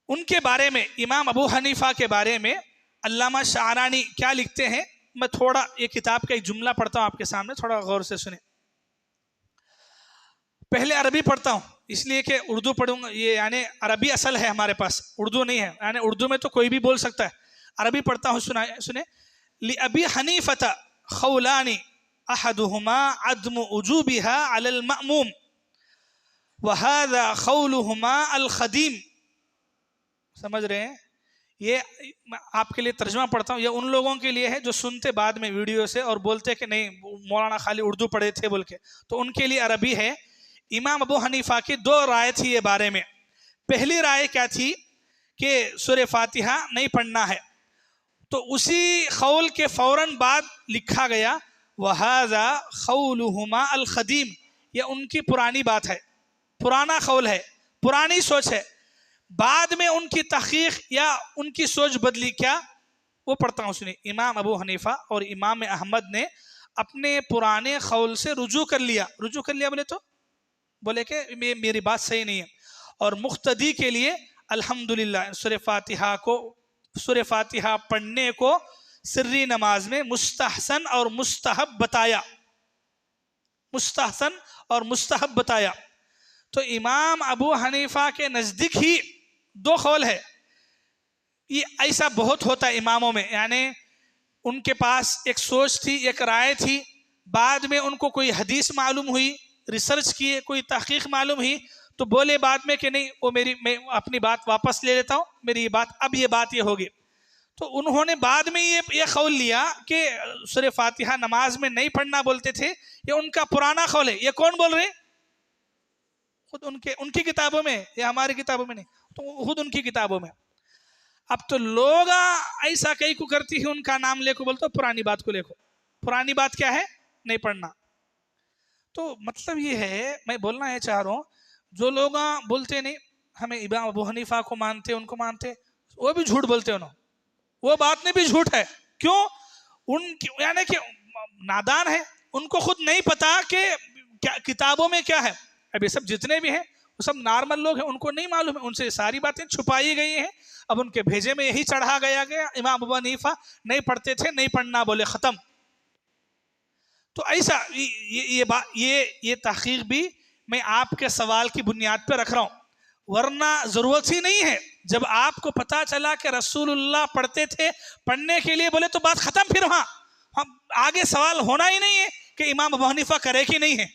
ان کے بارے میں، امام ابو حنیفہ کے بارے میں علامہ شعرانی کیا لکھتے ہیں؟ میں تھوڑا یہ کتاب کا ایک جملہ پڑھتا ہوں آپ کے سامنے، تھوڑا غور سے سنیں۔ پہلے عربی پڑھتا ہوں اس لیے کہ اردو پڑھوں گا، یہ یعنی عربی اصل ہے ہمارے پاس، اردو نہیں ہے، یعنی اردو میں تو کوئی بھی بول سکتا ہے۔ عربی پڑھتا ہوں، سنیں۔ لأبی حنیفۃ قولان احدهما عدم وجوبها على المأموم وهذا قولهما القدیم۔ سمجھ رہے ہیں؟ یہ آپ کے لیے ترجمہ پڑھتا ہوں، یہ ان لوگوں کے لیے ہے جو سنتے بعد میں ویڈیو سے اور بولتے کہ نہیں مولانا خالی اردو پڑھے تھے بول کے، تو ان کے لیے عربی ہے۔ امام ابو حنیفہ کی 2 رائے تھی یہ بارے میں۔ پہلی رائے کیا تھی؟ کہ سورہ فاتحہ نہیں پڑھنا ہے، تو اسی قول کے فوراً بعد لکھا گیا وَهَذَا قَوْلُهُمَا الْقَدِيمُ، یہ ان کی پرانی بات ہے، پرانا قول ہے، پرانی سوچ ہے، بعد میں ان کی تحقیق یا ان کی سوچ بدلی. کیا؟ وہ پڑھتا ہوں سنی. امام ابو حنیفہ اور امام احمد نے اپنے پرانے قول سے رجوع کر لیا. رجوع کر لیا بولے تو بولے کہ میری بات صحیح نہیں ہے، اور مقتدی کے لیے الحمدللہ سورہ فاتحہ پڑھنے کو سری نماز میں مستحسن اور مستحب بتایا. مستحسن اور مستحب بتایا. تو امام ابو حنیفہ کے نزدیک ہی دو قول ہے. یہ ایسا بہت ہوتا ہے اماموں میں، یعنی ان کے پاس ایک سوچ تھی، ایک رائے تھی، بعد میں ان کو کوئی حدیث معلوم ہوئی، ریسرچ کیے، کوئی تحقیق معلوم ہوئی، تو بولے بعد میں کہ نہیں وہ میں اپنی بات واپس لے لیتا ہوں، میری یہ بات ہوگی. تو انہوں نے بعد میں یہ قول لیا کہ سورہ فاتحہ نماز میں نہیں پڑھنا بولتے تھے، یہ ان کا پرانا قول ہے. یہ کون بول رہے؟ خود ان کی کتابوں میں، یا ہماری کتابوں میں نہیں، تو خود ان کی کتابوں میں. اب تو لوگ ایسا کئی کو کرتی ہے، ان کا نام لے کو بولتے پرانی بات کو لکھو. پرانی بات کیا ہے؟ نہیں پڑھنا. تو مطلب یہ ہے، میں بولنا یہ چاہ رہا ہوں، جو لوگ بولتے نہیں ہمیں امام ابو حنیفہ کو مانتے، ان کو مانتے، وہ بھی جھوٹ بولتے انہوں. وہ بات میں بھی جھوٹ ہے. کیوں؟ یعنی کہ نادان ہے، ان کو خود نہیں پتا کہ کتابوں میں کیا ہے. اب یہ سب جتنے بھی ہیں وہ سب نارمل لوگ ہیں، ان کو نہیں معلوم ہے، ان سے ساری باتیں چھپائی گئی ہیں. اب ان کے بھیجے میں یہی چڑھا گیا امام ابو حنیفہ نہیں پڑھتے تھے، نہیں پڑھنا بولے، ختم. تو ایسا یہ تحقیق بھی میں آپ کے سوال کی بنیاد پہ رکھ رہا ہوں، ورنہ ضرورت ہی نہیں ہے. جب آپ کو پتا چلا کہ رسول اللہ پڑھتے تھے، پڑھنے کے لیے بولے تو بات ختم. پھر وہاں آگے سوال ہونا ہی نہیں ہے کہ امام ابو حنیفہ کرے کہ نہیں ہے.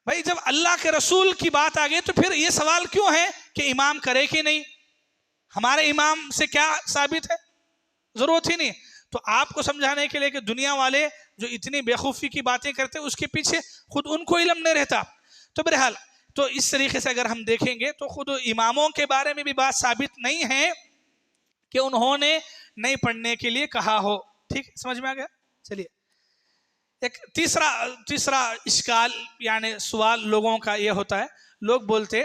بھائی جب اللہ کے رسول کی بات آ گئی تو پھر یہ سوال کیوں ہے کہ امام کرے کہ نہیں؟ ہمارے امام سے کیا ثابت ہے؟ ضرورت ہی نہیں. تو آپ کو سمجھانے کے لیے کہ دنیا والے جو اتنی بیخوفی کی باتیں کرتے اس کے پیچھے خود ان کو علم نہیں رہتا. تو بہرحال تو اس طریقے سے اگر ہم دیکھیں گے تو خود اماموں کے بارے میں بھی بات ثابت نہیں ہے کہ انہوں نے نہیں پڑھنے کے لیے کہا ہو. ٹھیک سمجھ میں آ گیا؟ چلیے ایک تیسرا اشکال یعنی سوال لوگوں کا یہ ہوتا ہے، لوگ بولتے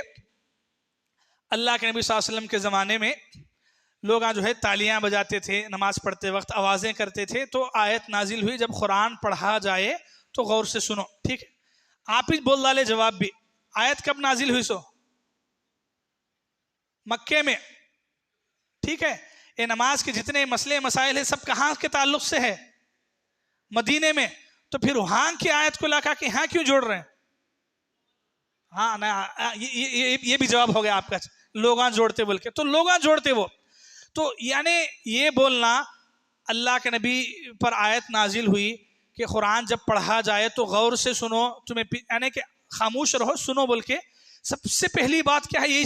اللہ کے نبی صلی اللہ علیہ وسلم کے زمانے میں لوگ جو ہے تالیاں بجاتے تھے، نماز پڑھتے وقت آوازیں کرتے تھے. تو آیت نازل ہوئی جب قرآن پڑھا جائے تو غور سے سنو. ٹھیک ہے، آپ ہی بول ڈالے جواب بھی. آیت کب نازل ہوئی؟ سو مکے میں. ٹھیک ہے، یہ نماز کے جتنے مسئلے مسائل ہیں سب کہاں کے تعلق سے ہے؟ مدینے میں. تو پھر وہاں کی آیت کو لا کے یہاں کیوں جوڑ رہے ہیں؟ ہاں یہ بھی جواب ہو گیا آپ کا، لوگاں جوڑتے بول کے. تو لوگاں جوڑتے وہ، تو یعنی یہ بولنا اللہ کے نبی پر آیت نازل ہوئی کہ قرآن جب پڑھا جائے تو غور سے سنو، تمہیں یعنی کہ خاموش رہو، سنو بول کے. سب سے پہلی بات کیا ہے؟ یہی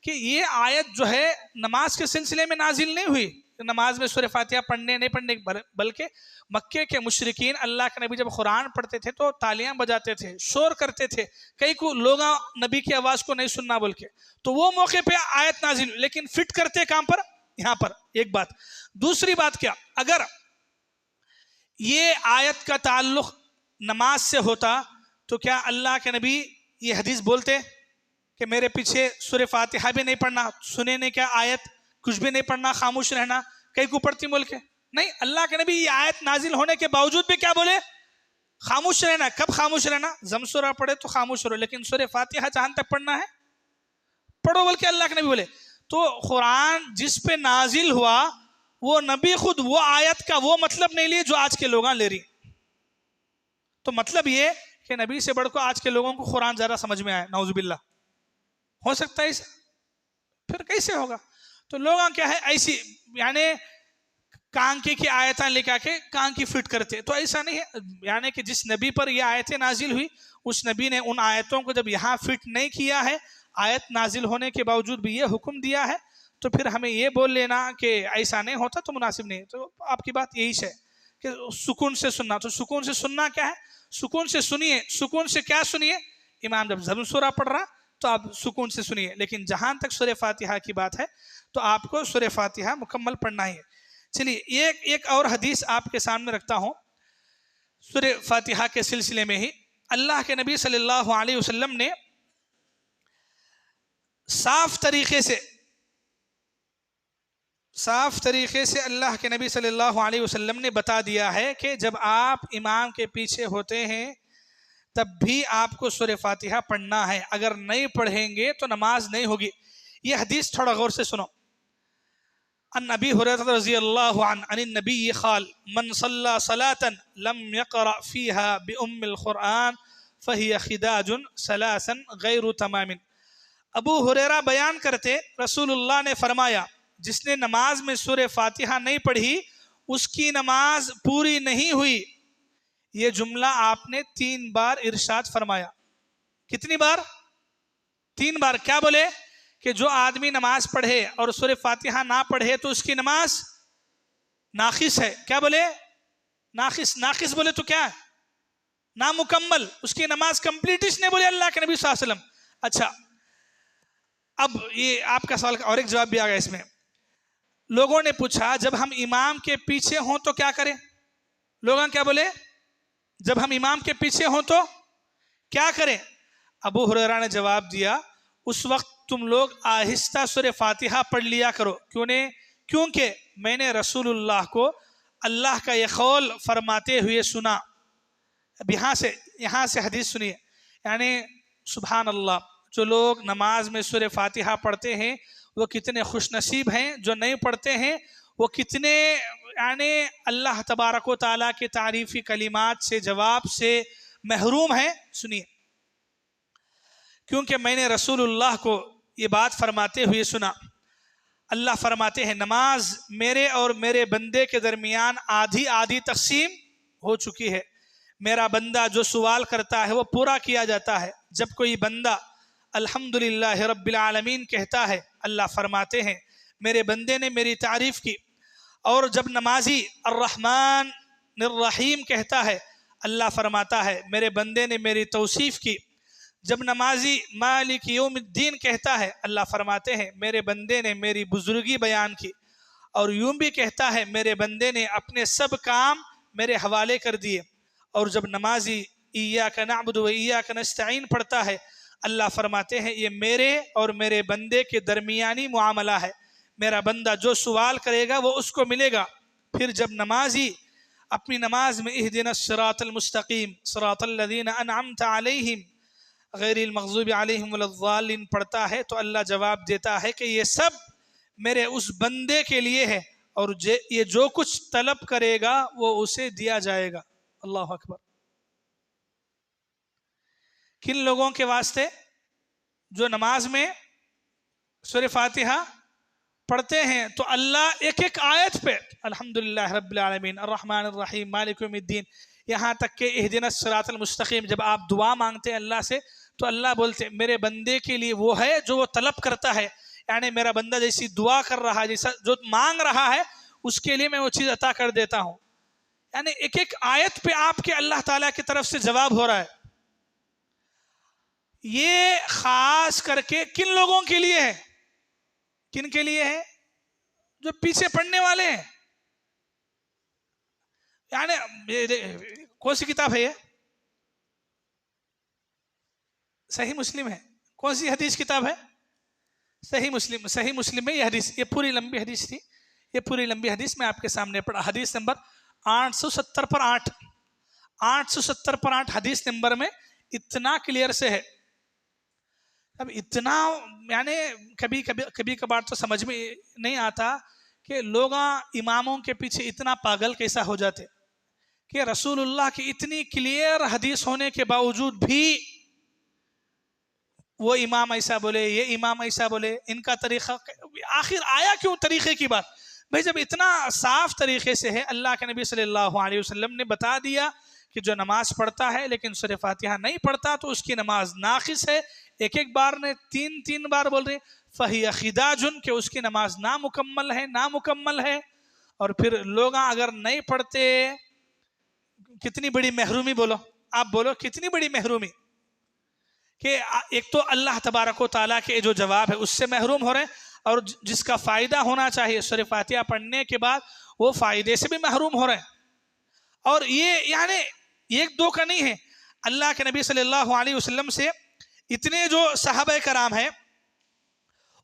کہ یہ آیت جو ہے نماز کے سلسلے میں نازل نہیں ہوئی، نماز میں سورہ فاتحہ پڑھنے نہیں پڑھنے، بلکہ مکے کے مشرکین اللہ کے نبی جب قرآن پڑھتے تھے تو تالیاں بجاتے تھے، شور کرتے تھے، کئی کو لوگ نبی کی آواز کو نہیں سننا بول کے. تو وہ موقع پہ آیت نازل، لیکن فٹ کرتے کام پر؟ یہاں پر. ایک بات. دوسری بات کیا، اگر یہ آیت کا تعلق نماز سے ہوتا تو کیا اللہ کے نبی یہ حدیث بولتے کہ میرے پیچھے سورہ فاتحہ بھی نہیں پڑھنا، سنے نے کیا آیت کچھ بھی نہیں پڑھنا، خاموش رہنا؟ کئی کو پڑھتی ملک کے نہیں. اللہ کے نبی یہ آیت نازل ہونے کے باوجود بھی کیا بولے؟ خاموش رہنا. کب خاموش رہنا؟ زم سورہ پڑھے تو خاموش رہو، لیکن سورہ فاتحہ جہاں تک پڑھنا ہے پڑھو بول کے اللہ کے نبی بولے. تو قرآن جس پہ نازل ہوا وہ نبی خود وہ آیت کا وہ مطلب نہیں لیے جو آج کے لوگاں لے رہی. تو مطلب یہ کہ نبی سے بڑھ کو آج کے لوگوں کو قرآن زیادہ سمجھ میں آئے. نعوذ باللہ. ہو سکتا ہے اسے؟ پھر کیسے ہوگا؟ تو لوگاں کیا ہے ایسی یعنی کانکی کی آیتیں لکھا کے کانکی فٹ کرتے. تو ایسا نہیں ہے، یعنی کہ جس نبی پر یہ آیتیں نازل ہوئی اس نبی نے ان آیتوں کو جب یہاں فٹ نہیں کیا ہے، آیت نازل ہونے کے باوجود بھی یہ حکم دیا ہے، تو پھر ہمیں یہ بول لینا کہ ایسا نہیں ہوتا تو مناسب نہیں. تو آپ کی بات یہی ہے کہ سکون سے سننا. تو سکون سے سننا کیا ہے؟ سکون سے سنیے. سکون سے کیا سنیے؟ امام جب زبر سورہ پڑھ رہا تو آپ سکون سے سنیے، لیکن جہاں تک سورہ فاتحہ کی بات ہے تو آپ کو سورہ فاتحہ مکمل پڑھنا ہی ہے۔ چلیے ایک اور حدیث آپ کے سامنے رکھتا ہوں سورہ فاتحہ کے سلسلے میں ہی۔ اللہ کے نبی صلی اللہ علیہ وسلم نے صاف طریقے سے اللہ کے نبی صلی اللہ علیہ وسلم نے بتا دیا ہے کہ جب آپ امام کے پیچھے ہوتے ہیں تب بھی آپ کو سورہ فاتحہ پڑھنا ہے، اگر نہیں پڑھیں گے تو نماز نہیں ہوگی۔ یہ حدیث تھوڑا غور سے سنو۔ عن ابی ہریرہ رضی اللہ عنہ عن النبی قال من صلی صلاة لم يقرأ فيها بأم القرآن فهي خداج ثلاثا غیر تمام۔ ابو ہریرہ بیان کرتے رسول اللہ نے فرمایا جس نے نماز میں سورہ فاتحہ نہیں پڑھی اس کی نماز پوری نہیں ہوئی۔ یہ جملہ آپ نے 3 بار ارشاد فرمایا۔ کتنی بار؟ 3 بار۔ کیا بولے؟ کہ جو آدمی نماز پڑھے اور سورہ فاتحہ نہ پڑھے تو اس کی نماز ناقص ہے۔ کیا بولے؟ ناقص۔ ناقص بولے تو کیا ہے؟ نامکمل، اس کی نماز کمپلیٹ اس نے بولے اللہ کے نبی صلی اللہ علیہ وسلم۔ اچھا، اب یہ آپ کا سوال اور ایک جواب بھی آ گیا اس میں۔ لوگوں نے پوچھا جب ہم امام کے پیچھے ہوں تو کیا کریں؟ لوگوں کیا بولے؟ جب ہم امام کے پیچھے ہوں تو کیا کریں؟ ابو ہریرہ نے جواب دیا اس وقت تم لوگ آہستہ سورہ فاتحہ پڑھ لیا کرو۔ کیونکہ میں نے رسول اللہ کو اللہ کا یہ قول فرماتے ہوئے سنا۔ اب یہاں سے حدیث سنیے، یعنی سبحان اللہ، جو لوگ نماز میں سورہ فاتحہ پڑھتے ہیں وہ کتنے خوش نصیب ہیں، جو نہیں پڑھتے ہیں وہ کتنے یعنی اللہ تبارک و تعالیٰ کے تعریفی کلمات سے جواب سے محروم ہیں۔ سنیے، کیونکہ میں نے رسول اللہ کو یہ بات فرماتے ہوئے سنا۔ اللہ فرماتے ہیں نماز میرے اور میرے بندے کے درمیان آدھی آدھی تقسیم ہو چکی ہے، میرا بندہ جو سوال کرتا ہے وہ پورا کیا جاتا ہے۔ جب کوئی بندہ الحمدللہ رب العالمین کہتا ہے اللہ فرماتے ہیں میرے بندے نے میری تعریف کی، اور جب نمازی الرحمن الرحیم کہتا ہے اللہ فرماتا ہے میرے بندے نے میری توصیف کی، جب نمازی مالک یوم الدین کہتا ہے اللہ فرماتے ہیں میرے بندے نے میری بزرگی بیان کی، اور یوں بھی کہتا ہے میرے بندے نے اپنے سب کام میرے حوالے کر دیے، اور جب نمازی ایاک نعبد و ایاک نستعین پڑھتا ہے اللہ فرماتے ہیں یہ میرے اور میرے بندے کے درمیانی معاملہ ہے، میرا بندہ جو سوال کرے گا وہ اس کو ملے گا۔ پھر جب نمازی اپنی نماز میں اہدنا الصراط المستقیم صراط الذین انعمت علیہم غیر المغضوب علیہم ولا الضالین پڑھتا ہے تو اللہ جواب دیتا ہے کہ یہ سب میرے اس بندے کے لیے ہے، اور یہ جو کچھ طلب کرے گا وہ اسے دیا جائے گا۔ اللہ اکبر۔ کن لوگوں کے واسطے؟ جو نماز میں سورہ فاتحہ پڑھتے ہیں تو اللہ ایک ایک آیت پہ الحمدللہ رب العالمین الرحمن الرحیم مالک یوم الدین یہاں تک کہ اہدنا الصراط المستقیم، جب آپ دعا مانگتے ہیں اللہ سے تو اللہ بولتے میرے بندے کے لیے وہ ہے جو وہ طلب کرتا ہے، یعنی میرا بندہ جیسی دعا کر رہا ہے، جیسا جو مانگ رہا ہے اس کے لیے میں وہ چیز عطا کر دیتا ہوں۔ یعنی ایک ایک آیت پہ آپ کے اللہ تعالیٰ کی طرف سے جواب ہو رہا ہے۔ یہ خاص کر کے کن لوگوں کے لیے ہے؟ کن کے لیے ہے؟ جو پیچھے پڑھنے والے ہیں۔ یعنی کون سی کتاب ہے یہ؟ صحیح مسلم ہے۔ کون سی حدیث کتاب ہے؟ صحیح مسلم۔ صحیح مسلم میں یہ حدیث، یہ پوری لمبی حدیث تھی، یہ پوری لمبی حدیث میں آپ کے سامنے پڑھا۔ حدیث نمبر 870 پر 8، 870 پر 8 حدیث نمبر میں اتنا کلیئر سے ہے۔ اب اتنا یعنی کبھی کبھار تو سمجھ میں نہیں آتا کہ لوگ اماموں کے پیچھے اتنا پاگل کیسا ہو جاتے کہ رسول اللہ کی اتنی کلیئر حدیث ہونے کے باوجود بھی وہ امام ایسا بولے، یہ امام ایسا بولے، ان کا طریقہ آخر آیا کیوں طریقے کی بات؟ بھائی جب اتنا صاف طریقے سے ہے، اللہ کے نبی صلی اللہ علیہ وسلم نے بتا دیا کہ جو نماز پڑھتا ہے لیکن سورہ فاتحہ نہیں پڑھتا تو اس کی نماز ناقص ہے، ایک ایک بار نے تین بار بول رہے فَهِيَ خِدَاجٌ کہ اس کی نماز نامکمل ہے۔ اور پھر لوگ اگر نہیں پڑھتے، کتنی بڑی محرومی، بولو آپ، بولو کتنی بڑی محرومی، کہ ایک تو اللہ تبارک و تعالیٰ کے جو جواب ہے اس سے محروم ہو رہے ہیں، اور جس کا فائدہ ہونا چاہیے سورہ فاتحہ پڑھنے کے بعد وہ فائدے سے بھی محروم ہو رہے ہیں۔ اور یہ یعنی ایک دو کا نہیں ہے، اللہ کے نبی صلی اللہ علیہ وسلم سے اتنے جو صحابہ کرام ہیں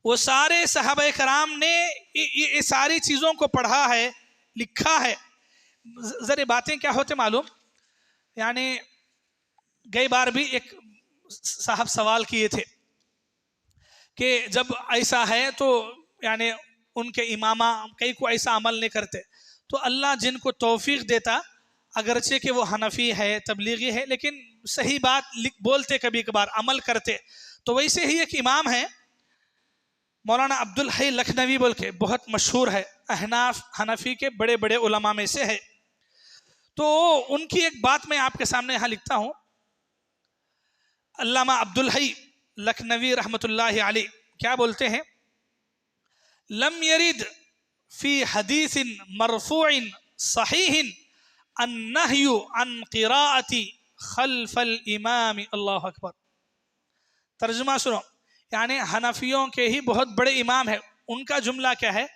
وہ سارے صحابہ کرام نے یہ ساری چیزوں کو پڑھا ہے، لکھا ہے۔ ذرا باتیں کیا ہوتے معلوم، یعنی گئی بار بھی ایک صاحب سوال کیے تھے کہ جب ایسا ہے تو یعنی ان کے امامہ کئی کو ایسا عمل نہیں کرتے، تو اللہ جن کو توفیق دیتا، اگرچہ کہ وہ حنفی ہے، تبلیغی ہے، لیکن صحیح بات بولتے، کبھی کبھار عمل کرتے۔ تو ویسے ہی ایک امام ہے مولانا عبدالحی لکھنوی بول کے، بہت مشہور ہے، احناف حنفی کے بڑے بڑے علماء میں سے ہے۔ تو ان کی ایک بات میں آپ کے سامنے یہاں لکھتا ہوں۔ علامہ عبدالحی لکھنوی رحمۃ اللہ علیہ کیا بولتے ہیں؟ لم يرد فی حدیث مرفوع صحیح النہی عن قراءۃ خلف الامام۔ اللہ اکبر۔ ترجمہ سنو، یعنی حنفیوں کے ہی بہت بڑے امام ہیں، ان کا جملہ کیا ہے؟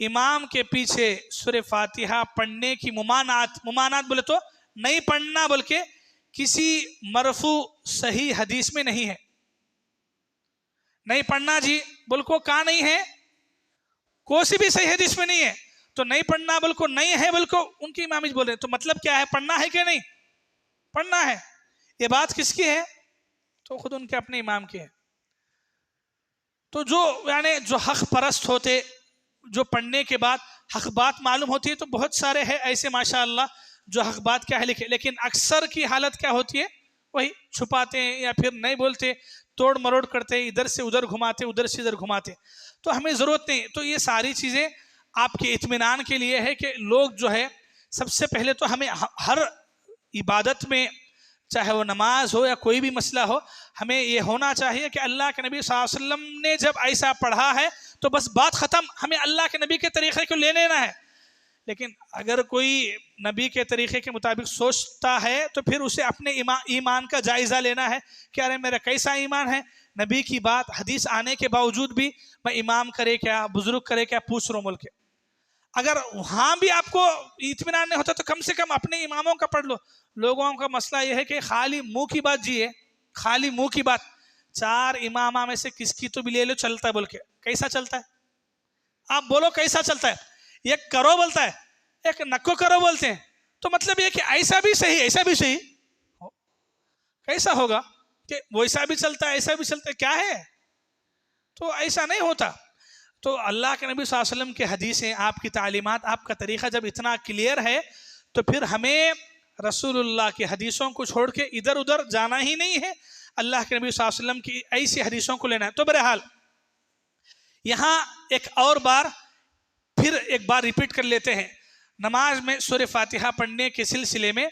امام کے پیچھے سورہ فاتحہ پڑھنے کی ممانعت بولے تو نہیں پڑھنا بول کے کسی مرفوع صحیح حدیث میں نہیں ہے۔ نہیں پڑھنا جی بول کو کہاں نہیں ہے؟ کوئی بھی صحیح حدیث میں نہیں ہے، تو نہیں پڑھنا بول کو نہیں ہے، بول کو ان کی امام بول رہے ہیں۔ تو مطلب کیا ہے؟ پڑھنا ہے کہ نہیں؟ پڑھنا ہے۔ یہ بات کس کی ہے؟ تو خود ان کے اپنے امام کی ہے۔ تو جو حق پرست ہوتے، جو پڑھنے کے بعد حق بات معلوم ہوتی ہے، تو بہت سارے ہیں ایسے ماشاءاللہ جو حق بات کیا ہے لکھے، لیکن اکثر کی حالت کیا ہوتی ہے؟ وہی چھپاتے ہیں یا پھر نہیں بولتے، توڑ مروڑ کرتے، ادھر سے ادھر گھماتے، ادھر سے ادھر گھماتے۔ تو ہمیں ضرورت نہیں۔ تو یہ ساری چیزیں آپ کے اطمینان کے لیے ہے کہ لوگ جو ہے سب سے پہلے تو ہمیں ہر عبادت میں، چاہے وہ نماز ہو یا کوئی بھی مسئلہ ہو، ہمیں یہ ہونا چاہیے کہ اللہ کے نبی صلی اللہ علیہ وسلم نے جب ایسا پڑھا ہے تو بس بات ختم، ہمیں اللہ کے نبی کے طریقے کو لے لینا ہے۔ لیکن اگر کوئی نبی کے طریقے کے مطابق سوچتا ہے تو پھر اسے اپنے ایمان کا جائزہ لینا ہے کہ ارے میرا کیسا ایمان ہے، نبی کی بات حدیث آنے کے باوجود بھی میں امام کرے کیا، بزرگ کرے کیا پوچھ رہا ہوں ملک۔ اگر وہاں بھی آپ کو اطمینان نہیں ہوتا تو کم سے کم اپنے اماموں کا پڑھ لو۔ لوگوں کا مسئلہ یہ ہے کہ خالی منہ کی بات جیے، خالی منہ کی بات۔ چار امامہ میں سے کس کی تو بھی لے لو، چلتا ہے بول کے۔ کیسا چلتا ہے؟ آپ بولو کیسا چلتا ہے؟ ایک کرو بولتا ہے، ایک نکو کرو بولتے ہیں۔ تو مطلب یہ کہ ایسا بھی صحیح، ایسا بھی صحیح، کیسا ہوگا کہ ویسا بھی چلتا ہے ایسا بھی چلتا ہے؟ کیا ہے؟ تو ایسا نہیں ہوتا۔ تو اللہ کے نبی صلی اللہ علیہ وسلم کے حدیثیں، آپ کی تعلیمات، آپ کا طریقہ جب اتنا کلیئر ہے تو پھر ہمیں رسول اللہ کی حدیثوں کو چھوڑ کے ادھر ادھر جانا ہی نہیں ہے، اللہ کے نبی صلی اللہ علیہ وسلم کی ایسی حدیثوں کو لینا ہے۔ تو بہرحال یہاں ایک اور بار پھر ایک بار ریپیٹ کر لیتے ہیں۔ نماز میں سورہ فاتحہ پڑھنے کے سلسلے میں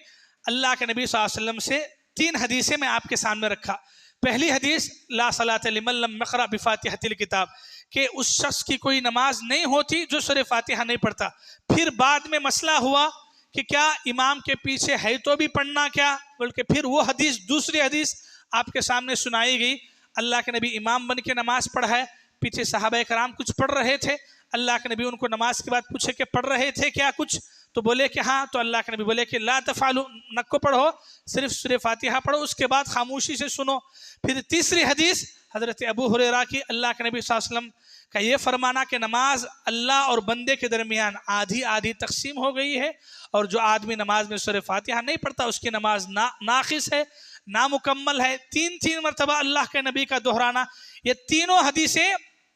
اللہ کے نبی صلی اللہ علیہ وسلم سے 3 حدیثیں میں آپ کے سامنے رکھا۔ پہلی حدیث لا صلاۃ لمن لم یقرأ بفاتحۃ الکتاب، کہ اس شخص کی کوئی نماز نہیں ہوتی جو سورہ فاتحہ نہیں پڑھتا۔ پھر بعد میں مسئلہ ہوا کہ کیا امام کے پیچھے ہے تو بھی پڑھنا کیا، بلکہ پھر وہ حدیث، دوسری حدیث آپ کے سامنے سنائی گئی۔ اللہ کے نبی امام بن کے نماز پڑھا ہے، پیچھے صحابہ کرام کچھ پڑھ رہے تھے، اللہ کے نبی ان کو نماز کے بعد پوچھے کہ پڑھ رہے تھے کیا کچھ، تو بولے کہ ہاں، تو اللہ کے نبی بولے کہ لا تفعلوا، نکو پڑھو، صرف سورہ فاتحہ پڑھو، اس کے بعد خاموشی سے سنو۔ پھر تیسری حدیث حضرت ابو ہریرہ کی، اللہ کے نبی صلی اللہ علیہ وسلم کا یہ فرمانا کہ نماز اللہ اور بندے کے درمیان آدھی آدھی تقسیم ہو گئی ہے، اور جو آدمی نماز میں سورہ فاتحہ نہیں پڑھتا اس کی نماز ناقص ہے، نامکمل ہے۔ 3 مرتبہ اللہ کے نبی کا دہرانا، یہ تینوں حدیثیں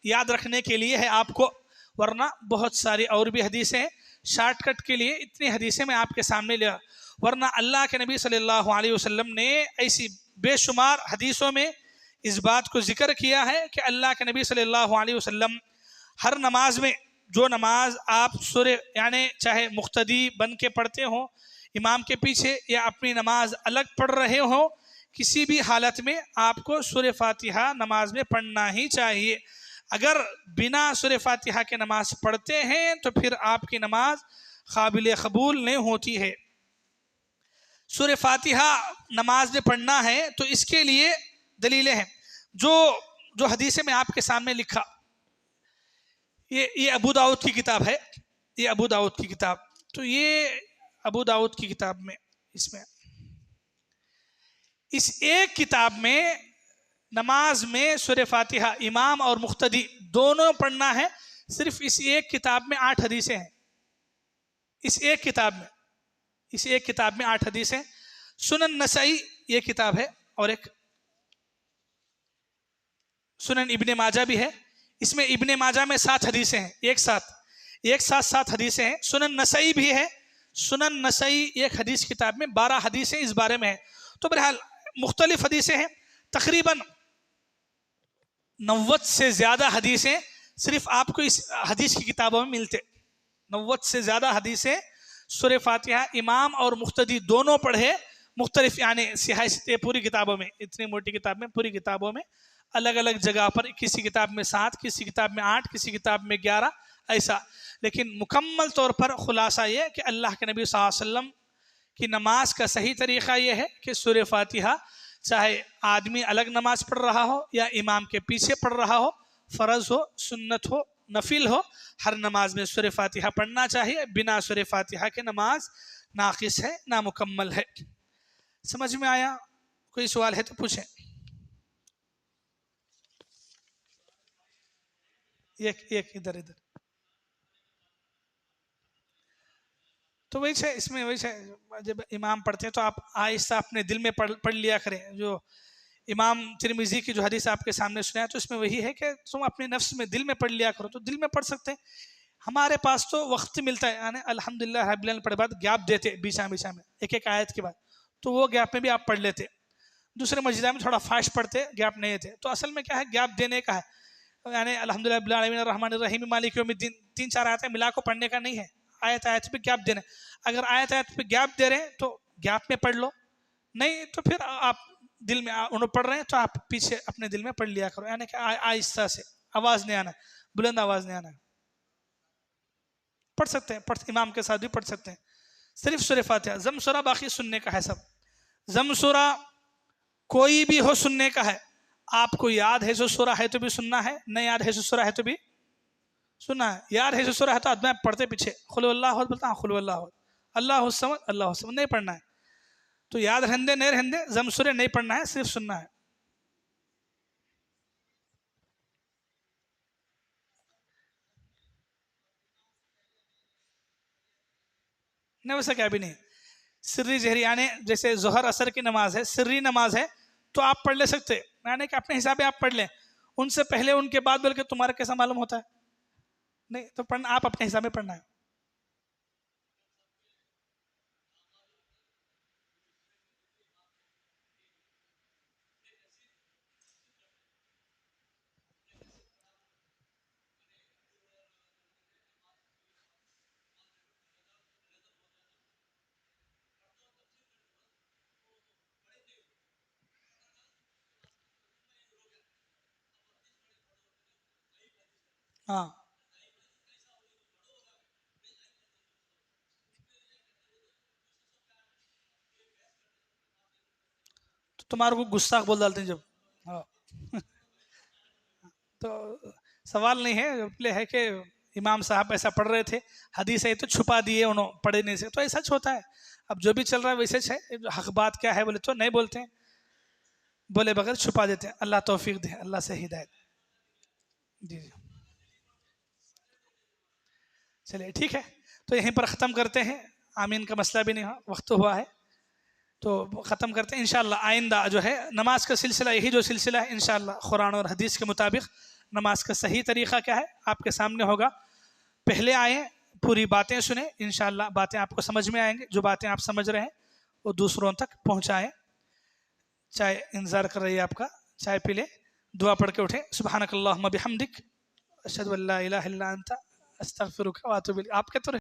یاد رکھنے کے لیے ہے آپ کو، ورنہ بہت ساری اور بھی حدیثیں ہیں۔ شارٹ کٹ کے لیے اتنی حدیثیں میں آپ کے سامنے لیا، ورنہ اللہ کے نبی صلی اللہ علیہ وسلم نے ایسی بے شمار حدیثوں میں اس بات کو ذکر کیا ہے کہ اللہ کے نبی صلی اللہ علیہ وسلم ہر نماز میں، جو نماز آپ سورہ یعنی چاہے مقتدی بن کے پڑھتے ہوں امام کے پیچھے یا اپنی نماز الگ پڑھ رہے ہوں، کسی بھی حالت میں آپ کو سورہ فاتحہ نماز میں پڑھنا ہی چاہیے۔ اگر بنا سورہ فاتحہ کے نماز پڑھتے ہیں تو پھر آپ کی نماز قابل قبول نہیں ہوتی ہے۔ سورہ فاتحہ نماز میں پڑھنا ہے تو اس کے لیے دلیلیں ہیں جو حدیثیں میں آپ کے سامنے لکھا. یہ ابو داؤد کی کتاب ہے، یہ ابو داؤد کی کتاب. تو یہ ابو داؤد کی کتاب میں اس ایک کتاب میں نماز میں سورہ فاتحہ امام اور مقتدی دونوں پڑھنا ہے. صرف اس ایک کتاب میں 8 حدیثیں ہیں. اس ایک کتاب میں 8 حدیثیں. سنن نسائی یہ کتاب ہے، اور ایک سنن ابن ماجہ بھی ہے. اس میں ابن ماجہ میں 7 حدیثیں ہیں، ایک ساتھ 7 حدیثیں ہیں. سنن نسائی بھی ہے. سنن نسائی ایک حدیث کتاب میں 12 حدیثیں اس بارے میں ہیں. تو بہرحال مختلف حدیثیں ہیں. تقریباً 90 سے زیادہ حدیثیں صرف آپ کو اس حدیث کی کتابوں میں ملتے. 90 سے زیادہ حدیثیں سورہ فاتحہ امام اور مقتدی دونوں پڑھے، مختلف یعنی سیاست پوری کتابوں میں، اتنی موٹی کتاب میں، پوری کتابوں میں الگ الگ جگہ پر، کسی کتاب میں 7، کسی کتاب میں 8، کسی کتاب میں 11 ایسا. لیکن مکمل طور پر خلاصہ یہ کہ اللہ کے نبی صلی اللہ علیہ وسلم کی نماز کا صحیح طریقہ یہ ہے کہ سورہ فاتحہ چاہے آدمی الگ نماز پڑھ رہا ہو یا امام کے پیچھے پڑھ رہا ہو، فرض ہو، سنت ہو، نفل ہو، ہر نماز میں سورہ فاتحہ پڑھنا چاہیے. بنا سورہ فاتحہ کے نماز ناقص ہے، نامکمل ہے. سمجھ میں آیا؟ کوئی سوال ہے تو پوچھیں. ایک ادھر تو وہی ہے. اس میں وہی ہے، جب امام پڑھتے ہیں تو آپ آہستہ اپنے دل میں پڑھ لیا کریں. جو امام ترمذی کی جو حدیث آپ کے سامنے سنایا تو اس میں وہی ہے کہ تم اپنے نفس میں دل میں پڑھ لیا کرو. تو دل میں پڑھ سکتے ہیں. ہمارے پاس تو وقت ملتا ہے، یعنی الحمدللہ رب العالمین پڑھے بعد گیپ دیتے بیچا میں ایک آیت کے بعد، تو وہ گیپ میں بھی آپ پڑھ لیتے. دوسرے مجلس میں تھوڑا فاسٹ پڑھتے، گیپ نہیں تھے. تو اصل میں کیا ہے، گیپ دینے کا ہے. یعنی الحمدللہ رب العالمین الرحمن الرحیم مالک یوم الدین 3-4 آیتیں ملا کو پڑھنے کا نہیں ہے. آیت پہ گیپ دینا. اگر آیت پہ گیپ دے رہے ہیں تو گیپ میں پڑھ لو، نہیں تو پھر آپ دل میں انہوں پڑھ رہے ہیں تو آپ پیچھے اپنے دل میں پڑھ لیا کرو. یعنی کہ آہستہ سے، آواز نہیں آنا، بلند آواز نہیں آنا. پڑھ سکتے ہیں، امام کے ساتھ بھی پڑھ سکتے ہیں. صرف سورہ فاتحہ. ضم سورہ باقی سننے کا ہے سب. ضم سورہ کوئی بھی ہو سننے کا ہے. آپ کو یاد ہے جو سورہ ہے تو بھی سننا ہے، نہیں یاد ہے جو سورہ ہے تو بھی سننا ہے. یاد ہے جو سورہ ہے تو آدمی پڑھتے پیچھے قل اللہ احد بولتا، قل اللہ احد، اللہ الصمد، اللہ الصمد نہیں پڑھنا ہے. تو یاد رہندے نہیں رہندے ضم سورہ نہیں پڑھنا ہے، صرف سننا ہے. نہیں ویسا کیا بھی نہیں. سری جہری یعنی جیسے ظہر عصر کی نماز ہے، سری نماز ہے تو آپ پڑھ لے سکتے، یعنی کہ اپنے حساب سے آپ پڑھ لیں. ان سے پہلے ان کے بعد بول کے تمہارا کیسا معلوم ہوتا ہے؟ نہیں تو پڑھنا آپ اپنے حساب میں پڑھنا ہے. ہاں تو تمہارے کو گستاخ بول ڈالتے ہیں جب. ہاں تو سوال نہیں ہے، پلے ہے کہ امام صاحب ایسا پڑھ رہے تھے، حدیث ہے تو چھپا دیے انہوں، پڑھے نہیں سے، تو ایسا ہوتا ہے. اب جو بھی چل رہا ہے ویسے ہے. حق بات کیا ہے بولے تو نہیں بولتے ہیں، بولے بغیر چھپا دیتے ہیں. اللہ توفیق دے، اللہ سے ہدایت. جی چلیے ٹھیک ہے، تو یہیں پر ختم کرتے ہیں. آمین کا مسئلہ بھی نہیں ہوا، وقت ہوا ہے تو ختم کرتے ہیں. انشاءاللہ آئندہ جو ہے نماز کا سلسلہ، یہی جو سلسلہ ہے انشاءاللہ قرآن اور حدیث کے مطابق نماز کا صحیح طریقہ کیا ہے آپ کے سامنے ہوگا. پہلے آئیں، پوری باتیں سنیں، انشاءاللہ باتیں آپ کو سمجھ میں آئیں گے. جو باتیں آپ سمجھ رہے ہیں وہ دوسروں تک پہنچائیں. چائے انتظار کر رہی ہے آپ کا، چائے پی لیں. دعا پڑھ کے اٹھیں. سبحانک اللہم بحمدک اشہد ان لا الہ الا انت استغفرک واتوب الیک. آپ کے تو